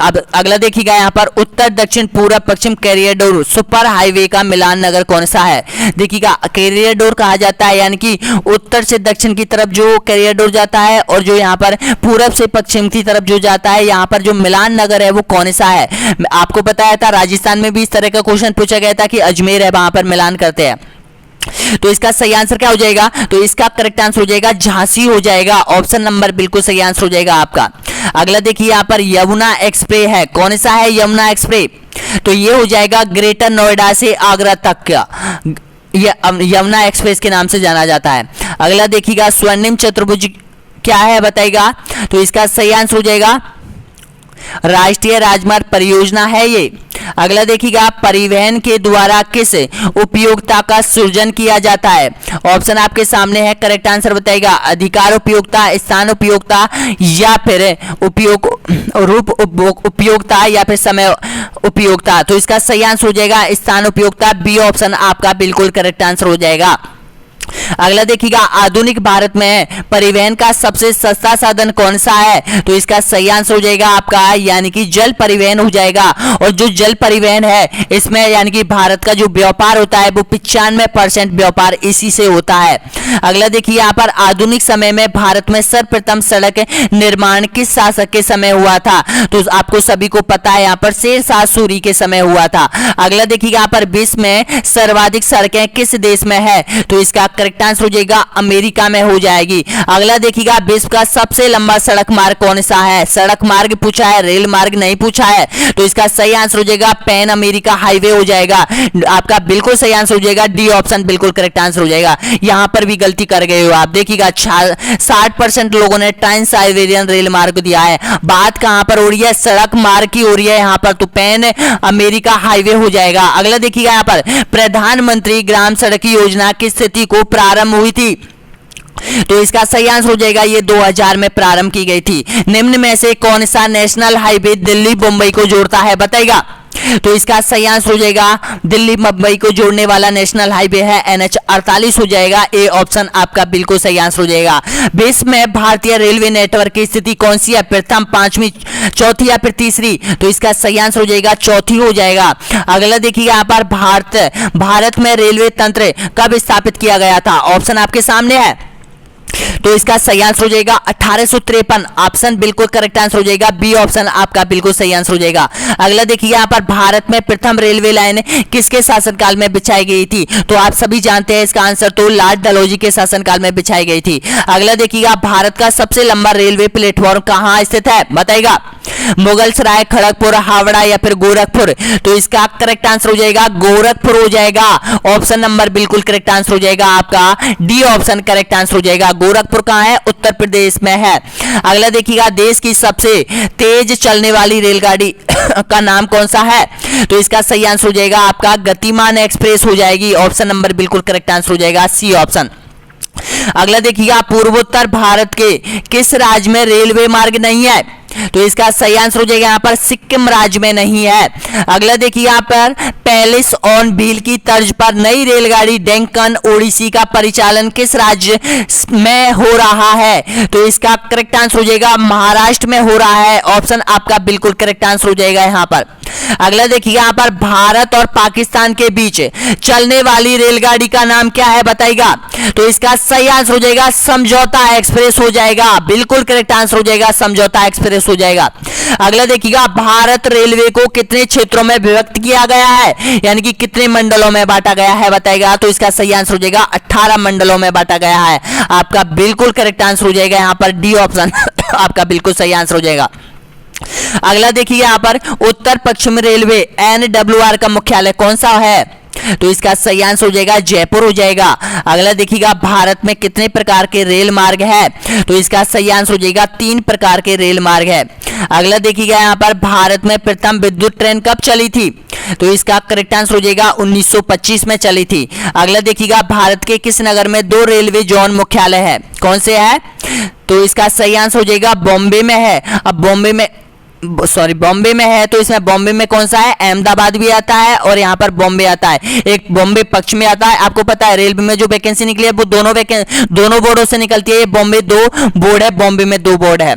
अब अगला देखिएगा यहाँ पर उत्तर दक्षिण पूर्व पश्चिम कॉरिडोर सुपर हाईवे का मिलान नगर कौन सा है। देखिएगा कॉरिडोर कहा जाता है यानी कि उत्तर से दक्षिण की तरफ जो कॉरिडोर जाता है और जो यहाँ पर पूरब से पश्चिम की तरफ जो जाता है, यहाँ पर जो मिलान नगर है वो कौन सा है। आपको बताया था राजस्थान में भी इस तरह का क्वेश्चन पूछा गया था कि अजमेर है, वहां पर मिलान करते हैं। तो इसका सही आंसर क्या हो जाएगा। तो इसका करेक्ट आंसर हो जाएगा झांसी हो जाएगा। ऑप्शन नंबर बिल्कुल सही आंसर हो जाएगा आपका। अगला देखिए यहाँ पर यमुना एक्सप्रेस है, कौन सा है यमुना एक्सप्रेस। तो ये हो जाएगा ग्रेटर नोएडा से आगरा तक का यमुना एक्सप्रेस के नाम से जाना जाता है। अगला देखिएगा स्वर्णिम चतुर्भुज क्या है बताइएगा। तो इसका सही आंसर हो जाएगा राष्ट्रीय राजमार्ग परियोजना है ये। अगला देखिएगा परिवहन के द्वारा किस उपयोगिता का सृजन किया जाता है। ऑप्शन आपके सामने है, करेक्ट आंसर बताइएगा। अधिकार उपयोगिता, स्थान उपयोगिता या फिर उपयोग रूप उपयोगिता या फिर समय उपयोगिता। तो इसका सही आंसर हो जाएगा स्थान उपयोगिता। बी ऑप्शन आपका बिल्कुल करेक्ट आंसर हो जाएगा। अगला देखिएगा आधुनिक भारत में परिवहन का सबसे सस्ता साधन कौन सा है। तो इसका सही आंसर हो जाएगा आपका यानी कि जल परिवहन हो जाएगा। और जो जल परिवहन है इसमें यानी कि भारत का जो व्यापार होता है वो 95% व्यापार इसी से होता है। अगला देखिए यहाँ पर आधुनिक समय में भारत में सर्वप्रथम सड़क निर्माण किस शासक के समय हुआ था। तो आपको सभी को पता है यहाँ पर शेरशाह सूरी के समय हुआ था। अगला देखिए यहाँ पर विश्व में सर्वाधिक सड़कें किस देश में है। तो इसका करेक्ट आंसर हो जाएगा अमेरिका में हो जाएगी। अगला देखिएगा विश्व का सबसे लंबा सड़क मार्ग कौन सा है। सड़क मार्ग पूछा है, रेल मार्ग नहीं पूछा है। तो इसका सही आंसर हो जाएगा पैन अमेरिका हाईवे हो जाएगा। आपका बिल्कुल सही आंसर हो जाएगा। डी ऑप्शन बिल्कुल करेक्ट आंसर हो जाएगा। यहां पर भी गलती कर गए हो आप। देखिएगा 60% लोगों ने ट्रांस साइबेरियन रेल मार्ग दिया है। बात कहां पर हो रही है, सड़क मार्ग की हो रही है यहाँ पर। तो पैन अमेरिका हाईवे हो जाएगा। अगला देखिएगा यहाँ पर प्रधानमंत्री ग्राम सड़क योजना की स्थिति को प्रारंभ हुई थी। तो इसका सही आंसर हो जाएगा ये 2000 में प्रारंभ की गई थी। निम्न में से कौन सा नेशनल हाईवे दिल्ली मुंबई को जोड़ता है बताइएगा। तो इसका सही आंसर हो जाएगा दिल्ली मुंबई को जोड़ने वाला नेशनल हाईवे है NH 48 हो जाएगा। ए ऑप्शन आपका बिल्कुल सही आंसर हो जाएगा। विश्व में भारतीय रेलवे नेटवर्क की स्थिति कौन सी है, प्रथम, पांचवी, चौथी या फिर तीसरी? तो इसका सही आंसर हो जाएगा चौथी हो जाएगा। अगला देखिएगा यहाँ पर भारत में रेलवे तंत्र कब स्थापित किया गया था? ऑप्शन आपके सामने है, तो इसका सही आंसर हो जाएगा 1853। ऑप्शन बिल्कुल करेक्ट आंसर हो जाएगा। बी ऑप्शन आपका बिल्कुल सही आंसर हो जाएगा। अगला देखिए यहाँ पर भारत में प्रथम रेलवे लाइन किसके शासनकाल में बिछाई गई थी? तो आप सभी जानते हैं इसका आंसर, तो लॉर्ड डलहौजी के शासनकाल में बिछाई गई थी। अगला देखिएगा भारत का सबसे लंबा रेलवे प्लेटफॉर्म कहाँ स्थित है, बताइएगा? मुगलसराय, खड़गपुर, हावड़ा या फिर गोरखपुर? तो इसका करेक्ट आंसर हो जाएगा गोरखपुर हो जाएगा। ऑप्शन नंबर बिल्कुल करेक्ट आंसर हो जाएगा आपका डी ऑप्शन करेक्ट आंसर हो जाएगा। गोरखपुर कहाँ है? उत्तर प्रदेश में है। अगला देखिएगा देश की सबसे तेज चलने वाली रेलगाड़ी का नाम कौन सा है? तो इसका सही आंसर हो जाएगा आपका गतिमान एक्सप्रेस हो जाएगी। ऑप्शन नंबर बिल्कुल करेक्ट आंसर हो जाएगा सी ऑप्शन। अगला देखिएगा पूर्वोत्तर भारत के किस राज्य में रेलवे मार्ग नहीं है? तो इसका सही आंसर हो जाएगा यहाँ पर सिक्किम राज्य में नहीं है। अगला देखिए यहाँ पर पैलेस ऑन व्हील की तर्ज पर नई रेलगाड़ी डेक्कन ओडिसी का परिचालन किस राज्य में हो रहा है? तो इसका करेक्ट आंसर हो जाएगा महाराष्ट्र में हो रहा है। ऑप्शन आपका बिल्कुल करेक्ट आंसर हो जाएगा यहाँ पर। अगला देखिए यहाँ पर भारत और पाकिस्तान के बीच चलने वाली रेलगाड़ी का नाम क्या है, बताइएगा? तो इसका सही आंसर हो जाएगा समझौता एक्सप्रेस हो जाएगा। बिल्कुल करेक्ट आंसर हो जाएगा समझौता एक्सप्रेस हो जाएगा। अगला देखिएगा भारत रेलवे को कितने क्षेत्रों में विभक्त किया गया है, यानी कि कितने मंडलों में बांटा गया है, बताइएगा? तो इसका सही आंसर हो जाएगा 18 मंडलों में बांटा गया है। आपका बिल्कुल करेक्ट आंसर हो जाएगा यहाँ पर डी ऑप्शन आपका बिल्कुल सही आंसर हो जाएगा। अगला देखिए यहाँ पर उत्तर पश्चिम रेलवे NWR का मुख्यालय कौन सा है? तो इसका सही आंसर हो जाएगा जयपुर हो जाएगा। अगला देखिएगा भारत में कितने प्रकार के रेल मार्ग है? तो इसका सही आंसर हो जाएगा 3 प्रकार के रेल मार्ग है। अगला देखिएगा यहाँ पर भारत में प्रथम विद्युत ट्रेन कब चली थी? तो इसका करेक्ट आंसर हो जाएगा 1925 में चली थी। अगला देखिएगा भारत के किस नगर में 2 रेलवे जोन मुख्यालय है, कौन से है? तो इसका सही आंसर हो जाएगा बॉम्बे में है। अब बॉम्बे में है, तो इसमें बॉम्बे में कौन सा है? अहमदाबाद भी आता है और यहाँ पर बॉम्बे आता है। एक बॉम्बे पश्चिम में आता है। आपको पता है रेलवे में जो वैकेंसी निकली है वो दोनों बोर्डों से निकलती है। ये बॉम्बे 2 बोर्ड है, बॉम्बे में 2 बोर्ड है।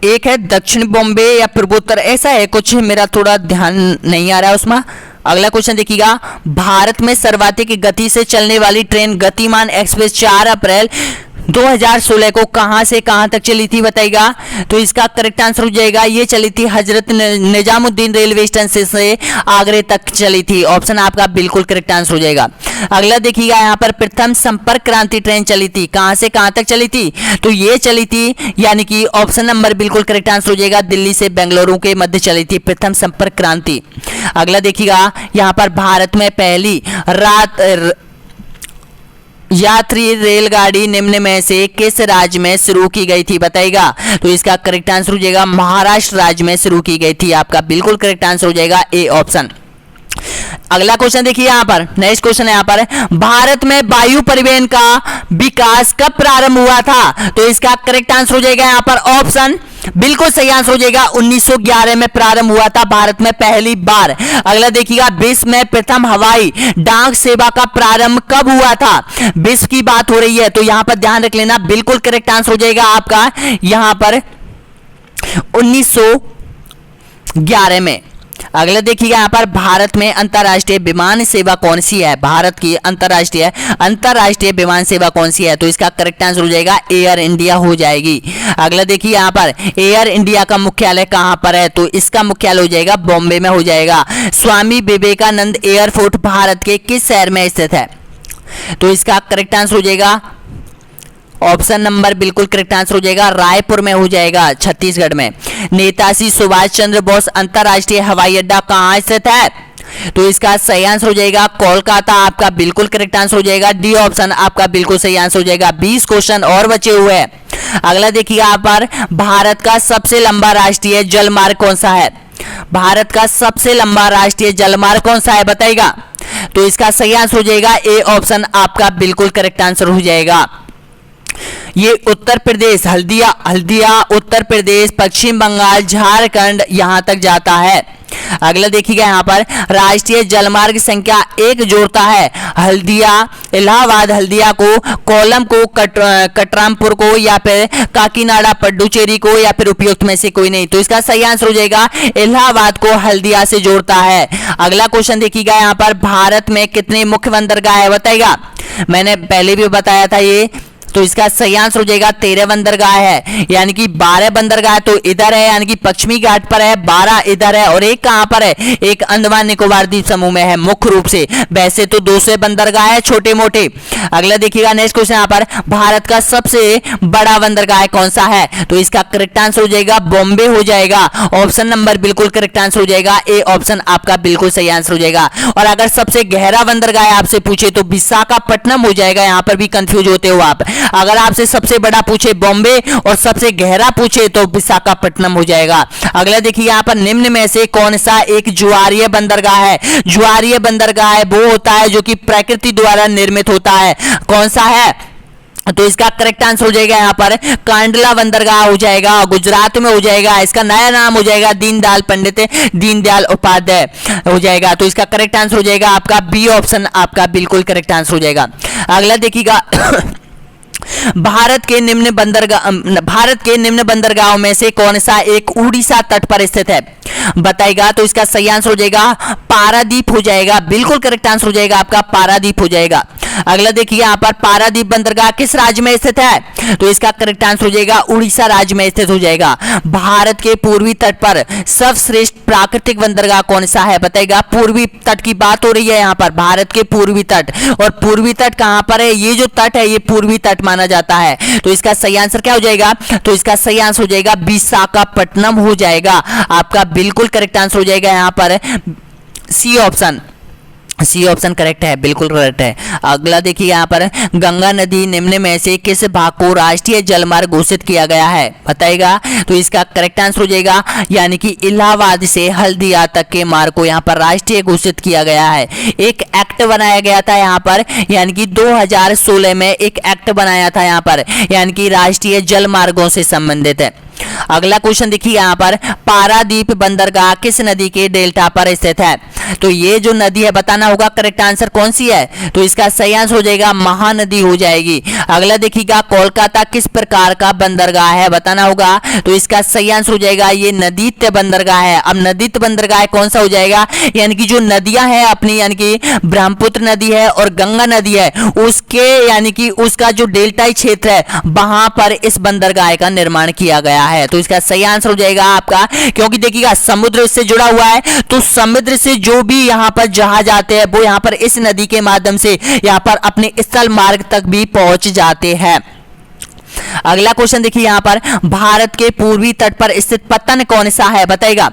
एक है दक्षिण बॉम्बे या पूर्वोत्तर, ऐसा है कुछ, मेरा थोड़ा ध्यान नहीं आ रहा है उसमें। अगला क्वेश्चन देखिएगा भारत में सर्वाधिक गति से चलने वाली ट्रेन गतिमान एक्सप्रेस 4 अप्रैल 2016 को कहां से कहां तक चली थी, बताइएगा? तो इसका करेक्ट आंसर हो जाएगा ये चली थी हजरत निजामुद्दीन रेलवे स्टेशन से आगरे तक चली थी। ऑप्शन आपका बिल्कुल करेक्ट आंसर हो जाएगा। अगला देखिएगा यहाँ पर प्रथम संपर्क क्रांति ट्रेन चली थी, कहां से कहां तक चली थी? तो ये चली थी, यानी कि ऑप्शन नंबर बिल्कुल करेक्ट आंसर हो जाएगा दिल्ली से बेंगलुरु के मध्य चली थी प्रथम संपर्क क्रांति। अगला देखिएगा यहाँ पर भारत में पहली रात यात्री रेलगाड़ी निम्न में से किस राज्य में शुरू की गई थी, बताइएगा? तो इसका करेक्ट आंसर हो जाएगा महाराष्ट्र राज्य में शुरू की गई थी। आपका बिल्कुल करेक्ट आंसर हो जाएगा ए ऑप्शन। अगला क्वेश्चन देखिए यहाँ पर, नेक्स्ट क्वेश्चन है यहाँ पर भारत में वायु परिवहन का विकास कब प्रारंभ हुआ था? तो इसका करेक्ट आंसर हो जाएगा यहाँ पर ऑप्शन बिल्कुल सही आंसर हो जाएगा 1911 में प्रारंभ हुआ था भारत में पहली बार। अगला देखिएगा विश्व में प्रथम हवाई डाक सेवा का प्रारंभ कब हुआ था? विश्व की बात हो रही है तो यहां पर ध्यान रख लेना, बिल्कुल करेक्ट आंसर हो जाएगा आपका यहां पर 1911 में। अगला देखिएगा यहाँ पर भारत में अंतरराष्ट्रीय विमान सेवा कौन सी है? भारत की अंतरराष्ट्रीय विमान सेवा कौन सी है? तो इसका करेक्ट आंसर हो जाएगा एयर इंडिया हो जाएगी। अगला देखिए यहाँ पर एयर इंडिया का मुख्यालय कहाँ पर है? तो इसका मुख्यालय हो जाएगा बॉम्बे में हो जाएगा। स्वामी विवेकानंद एयरपोर्ट भारत के किस शहर में स्थित है? तो इसका करेक्ट आंसर हो जाएगा ऑप्शन नंबर बिल्कुल करेक्ट आंसर हो जाएगा रायपुर में हो जाएगा, छत्तीसगढ़ में। नेताजी सुभाष चंद्र बोस अंतरराष्ट्रीय हवाई अड्डा कहाँ स्थित है? तो इसका सही आंसर हो जाएगा कोलकाता। आपका बिल्कुल करेक्ट आंसर हो जाएगा डी ऑप्शन आपका बिल्कुल सही आंसर हो जाएगा। 20 क्वेश्चन और बचे हुए हैं। अगला देखिए यहाँ पर भारत का सबसे लंबा राष्ट्रीय जलमार्ग कौन सा है? भारत का सबसे लंबा राष्ट्रीय जलमार्ग कौन सा है, बताइएगा? तो इसका सही आंसर हो जाएगा ए ऑप्शन आपका बिल्कुल करेक्ट आंसर हो जाएगा। ये उत्तर प्रदेश, हल्दिया हल्दिया उत्तर प्रदेश, पश्चिम बंगाल, झारखंड यहाँ तक जाता है। अगला देखिएगा यहाँ पर राष्ट्रीय जलमार्ग संख्या 1 जोड़ता है हल्दिया इलाहाबाद, हल्दिया को, कोलम को, कटरामपुर को, या फिर काकीनाडा पड्डुचेरी को, या फिर उपयुक्त में से कोई नहीं। तो इसका सही आंसर हो जाएगा इलाहाबाद को हल्दिया से जोड़ता है। अगला क्वेश्चन देखिएगा यहाँ पर भारत में कितने मुख्य बंदरगाह है बताएगा। मैंने पहले भी बताया था ये, तो इसका सही आंसर हो जाएगा 13 बंदरगाह है, यानी कि 12 बंदरगाह तो इधर है, यानी कि पश्चिमी घाट पर है, 12 इधर है, और एक कहां पर है, एक अंडमान निकोबार द्वीप समूह में है मुख्य रूप से। वैसे तो 200 बंदरगाह है छोटे मोटे। अगला देखिएगा नेक्स्ट क्वेश्चन यहाँ पर भारत का सबसे बड़ा बंदरगाह कौन सा है, तो इसका करेक्ट आंसर हो जाएगा बॉम्बे हो जाएगा। ऑप्शन नंबर बिल्कुल करेक्ट आंसर हो जाएगा, ए ऑप्शन आपका बिल्कुल सही आंसर हो जाएगा। और अगर सबसे गहरा बंदरगाह आपसे पूछे तो विशाखापट्टनम हो जाएगा, यहाँ पर भी कंफ्यूज होते हो आप। अगर आपसे सबसे बड़ा पूछे बॉम्बे और सबसे गहरा पूछे तो विशाखापट्टनम हो जाएगा। अगला देखिए यहाँ पर निम्न में से कौन सा एक ज्वारीय बंदरगाह है। ज्वारीय बंदरगाह है वो होता है जो कि प्रकृति द्वारा निर्मित होता है। कौन सा है, तो इसका करेक्ट आंसर हो जाएगा यहाँ पर कांडला बंदरगाह हो जाएगा, गुजरात में हो जाएगा। इसका नया नाम हो जाएगा दीनदयाल पंडित दीनदयाल उपाध्याय हो जाएगा। तो इसका करेक्ट आंसर हो जाएगा आपका बी ऑप्शन आपका बिल्कुल करेक्ट आंसर हो जाएगा। अगला देखिएगा भारत के निम्न बंदरगाहों में से कौन सा एक उड़ीसा तट पर स्थित है बताएगा। तो इसका सही आंसर हो जाएगा पारादीप हो जाएगा, बिल्कुल करेक्ट आंसर हो जाएगा आपका पारादीप हो जाएगा। अगला देखिए यहाँ पर पारादीप बंदरगाह किस राज्य में स्थित है, तो इसका करेक्ट आंसर हो जाएगा उड़ीसा राज्य में स्थित हो जाएगा। भारत के पूर्वी तट पर सर्वश्रेष्ठ प्राकृतिक बंदरगाह कौन सा है बताएगा। पूर्वी तट की बात हो रही है यहाँ पर, भारत के पूर्वी तट, और पूर्वी तट कहां पर है, ये जो तट है ये पूर्वी तट माना जाता है। तो इसका सही आंसर क्या हो जाएगा, तो इसका सही आंसर हो जाएगा विशाखापट्टनम हो जाएगा। आपका बिल्कुल करेक्ट आंसर हो जाएगा यहाँ पर C option, C option correct है, बिल्कुल करेक्ट है। अगला देखिए यहाँ पर गंगा नदी निम्न में से किस भाग को राष्ट्रीय जलमार्ग घोषित किया गया है बताएगा। तो इसका करेक्ट आंसर हो जाएगा यानी कि इलाहाबाद से हल्दिया तक के मार्ग को यहाँ पर राष्ट्रीय घोषित किया गया है। एक एक्ट बनाया गया था यहाँ पर, यानी कि 2016 में एक एक्ट बनाया था यहाँ पर, यानी कि राष्ट्रीय जल मार्गों से संबंधित है। अगला क्वेश्चन देखिए यहाँ पर पारादीप बंदरगाह किस नदी के डेल्टा पर स्थित है। तो ये जो नदी है बताना होगा करेक्ट आंसर कौन सी है, तो इसका सही आंसर हो जाएगा महानदी हो जाएगी। अगला देखिएगा कोलकाता किस प्रकार का बंदरगाह है बताना होगा, तो इसका सही आंसर हो जाएगा ये नदीत्य बंदरगाह है। अब नदीत्य बंदरगाह कौन सा हो जाएगा, यानी कि जो नदियां हैं अपनी, यानी कि ब्रह्मपुत्र नदी है और गंगा नदी है, उसके यानी कि उसका जो डेल्टाई क्षेत्र है वहां पर इस बंदरगाह का निर्माण किया गया है। तो इसका सही आंसर हो जाएगा आपका, क्योंकि देखिएगा समुद्र से जुड़ा हुआ है, तो समुद्र से जो भी यहाँ पर जहाज आते हैं वो यहाँ पर इस नदी के माध्यम से यहाँ पर अपने स्थल मार्ग तक भी पहुंच जाते हैं। अगला क्वेश्चन देखिए यहाँ पर भारत के पूर्वी तट पर स्थित पत्तन कौन सा है बताएगा।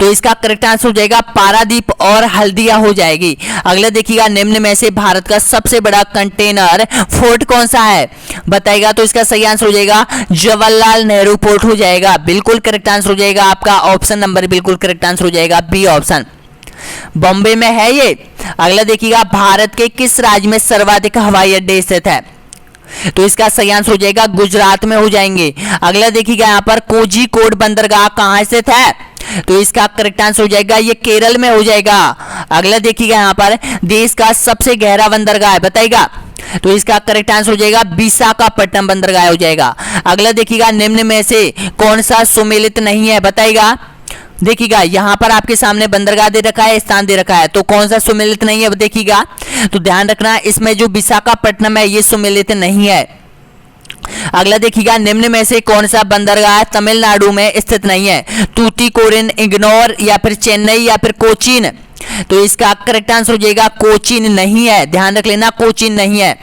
तो इसका करेक्ट आंसर हो जाएगा पारादीप और हल्दिया हो जाएगी। अगला देखिएगा निम्न में से भारत का सबसे बड़ा कंटेनर फोर्ट कौन सा है बताएगा। तो इसका सही आंसर हो जाएगा जवाहरलाल नेहरू पोर्ट हो जाएगा, बिल्कुल करेक्ट आंसर हो जाएगा आपका ऑप्शन नंबर बिल्कुल करेक्ट आंसर हो जाएगा बी ऑप्शन, बॉम्बे में है ये। अगला देखिएगा भारत के किस राज्य में सर्वाधिक हवाई अड्डे स्थित है, तो इसका सही आंसर हो जाएगा गुजरात में हो जाएंगे। अगला देखिएगा यहाँ पर कोझिकोड बंदरगाह कहाँ स्थित है, तो इसका करेक्ट आंसर हो जाएगा ये केरल में हो जाएगा। अगला देखिएगा यहाँ पर देश का सबसे गहरा बंदरगाह बताएगा, तो इसका करेक्ट आंसर हो जाएगा विशाखापट्टनम बंदरगाह हो जाएगा। अगला देखिएगा निम्न में से कौन सा सुमेलित नहीं है बताएगा। देखिएगा यहाँ पर आपके सामने बंदरगाह दे रखा है, स्थान दे रखा है, तो कौन सा सुमेलित नहीं है देखिएगा। तो ध्यान रखना इसमें जो विशाखापट्टनम है ये सुमेलित नहीं है। अगला देखिएगा निम्न में से कौन सा बंदरगाह तमिलनाडु में स्थित नहीं है, तूतीकोरिन, इग्नोर, या फिर चेन्नई, या फिर कोचीन। तो इसका करेक्ट आंसर हो जाएगा कोचीन नहीं है, ध्यान रख लेना कोचीन नहीं है।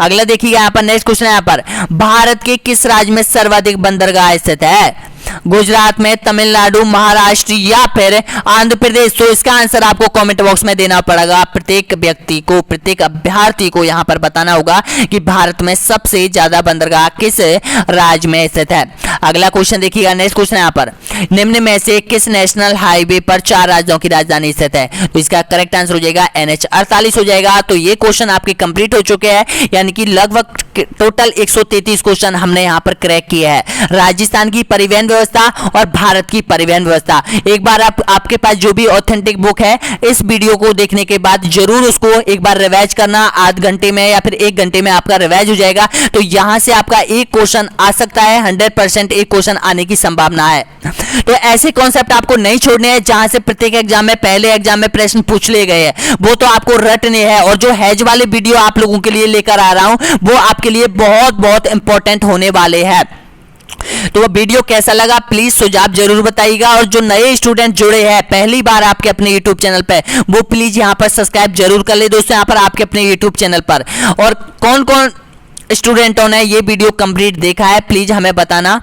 अगला देखिएगा यहाँ पर नेक्स्ट क्वेश्चन है यहाँ पर भारत के किस राज्य में सर्वाधिक बंदरगाह स्थित है, गुजरात में, तमिलनाडु, महाराष्ट्र या फिर आंध्र प्रदेश? तो इसका आंसर आपको कमेंट बॉक्स में देना पड़ेगा। प्रत्येक व्यक्ति को, प्रत्येक अभ्यर्थी को यहां पर बताना होगा कि भारत में सबसे ज्यादा बंदरगाह किस राज्य में स्थित है। अगला क्वेश्चन देखिएगा, नेक्स्ट क्वेश्चन यहां पर, निम्न में से किस नेशनल हाईवे पर 4 राज्यों की राजधानी स्थित है? तो इसका करेक्ट आंसर हो जाएगा NH 48 हो जाएगा। तो ये क्वेश्चन आपके कंप्लीट हो चुके हैं, यानी कि लगभग टोटल 133 क्वेश्चन हमने यहां पर क्रैक किया है। राजस्थान की परिवहन व्यवस्था और भारत की परिवहन व्यवस्था, एक बार आपके पास जो भी ऑथेंटिक बुक है, इस वीडियो को देखने के बाद जरूर उसको एक बार रिवाइज करना। आध घंटे में या फिर 1 घंटे में आपका रिवाइज हो जाएगा। तो यहां से आपका एक क्वेश्चन आ सकता है, 100% एक क्वेश्चन आने की संभावना है। तो ऐसे कॉन्सेप्ट आपको नहीं छोड़ने हैं जहां से प्रत्येक एग्जाम में, पहले एग्जाम में प्रश्न पूछ लिए गए हैं, वो तो आपको रटने हैं। और जो हैज वाले वीडियो आप लोगों के लिए लेकर आ रहा हूं, वो आपके लिए बहुत बहुत इंपॉर्टेंट होने वाले हैं। तो वो वीडियो कैसा लगा प्लीज सुझाव जरूर बताइएगा। और जो नए स्टूडेंट जुड़े हैं पहली बार आपके अपने YouTube चैनल पे, वो प्लीज यहां पर सब्सक्राइब जरूर कर ले दोस्तों, यहां पर आपके अपने YouTube चैनल पर। और कौन कौन स्टूडेंटों ने ये वीडियो कंप्लीट देखा है प्लीज हमें बताना।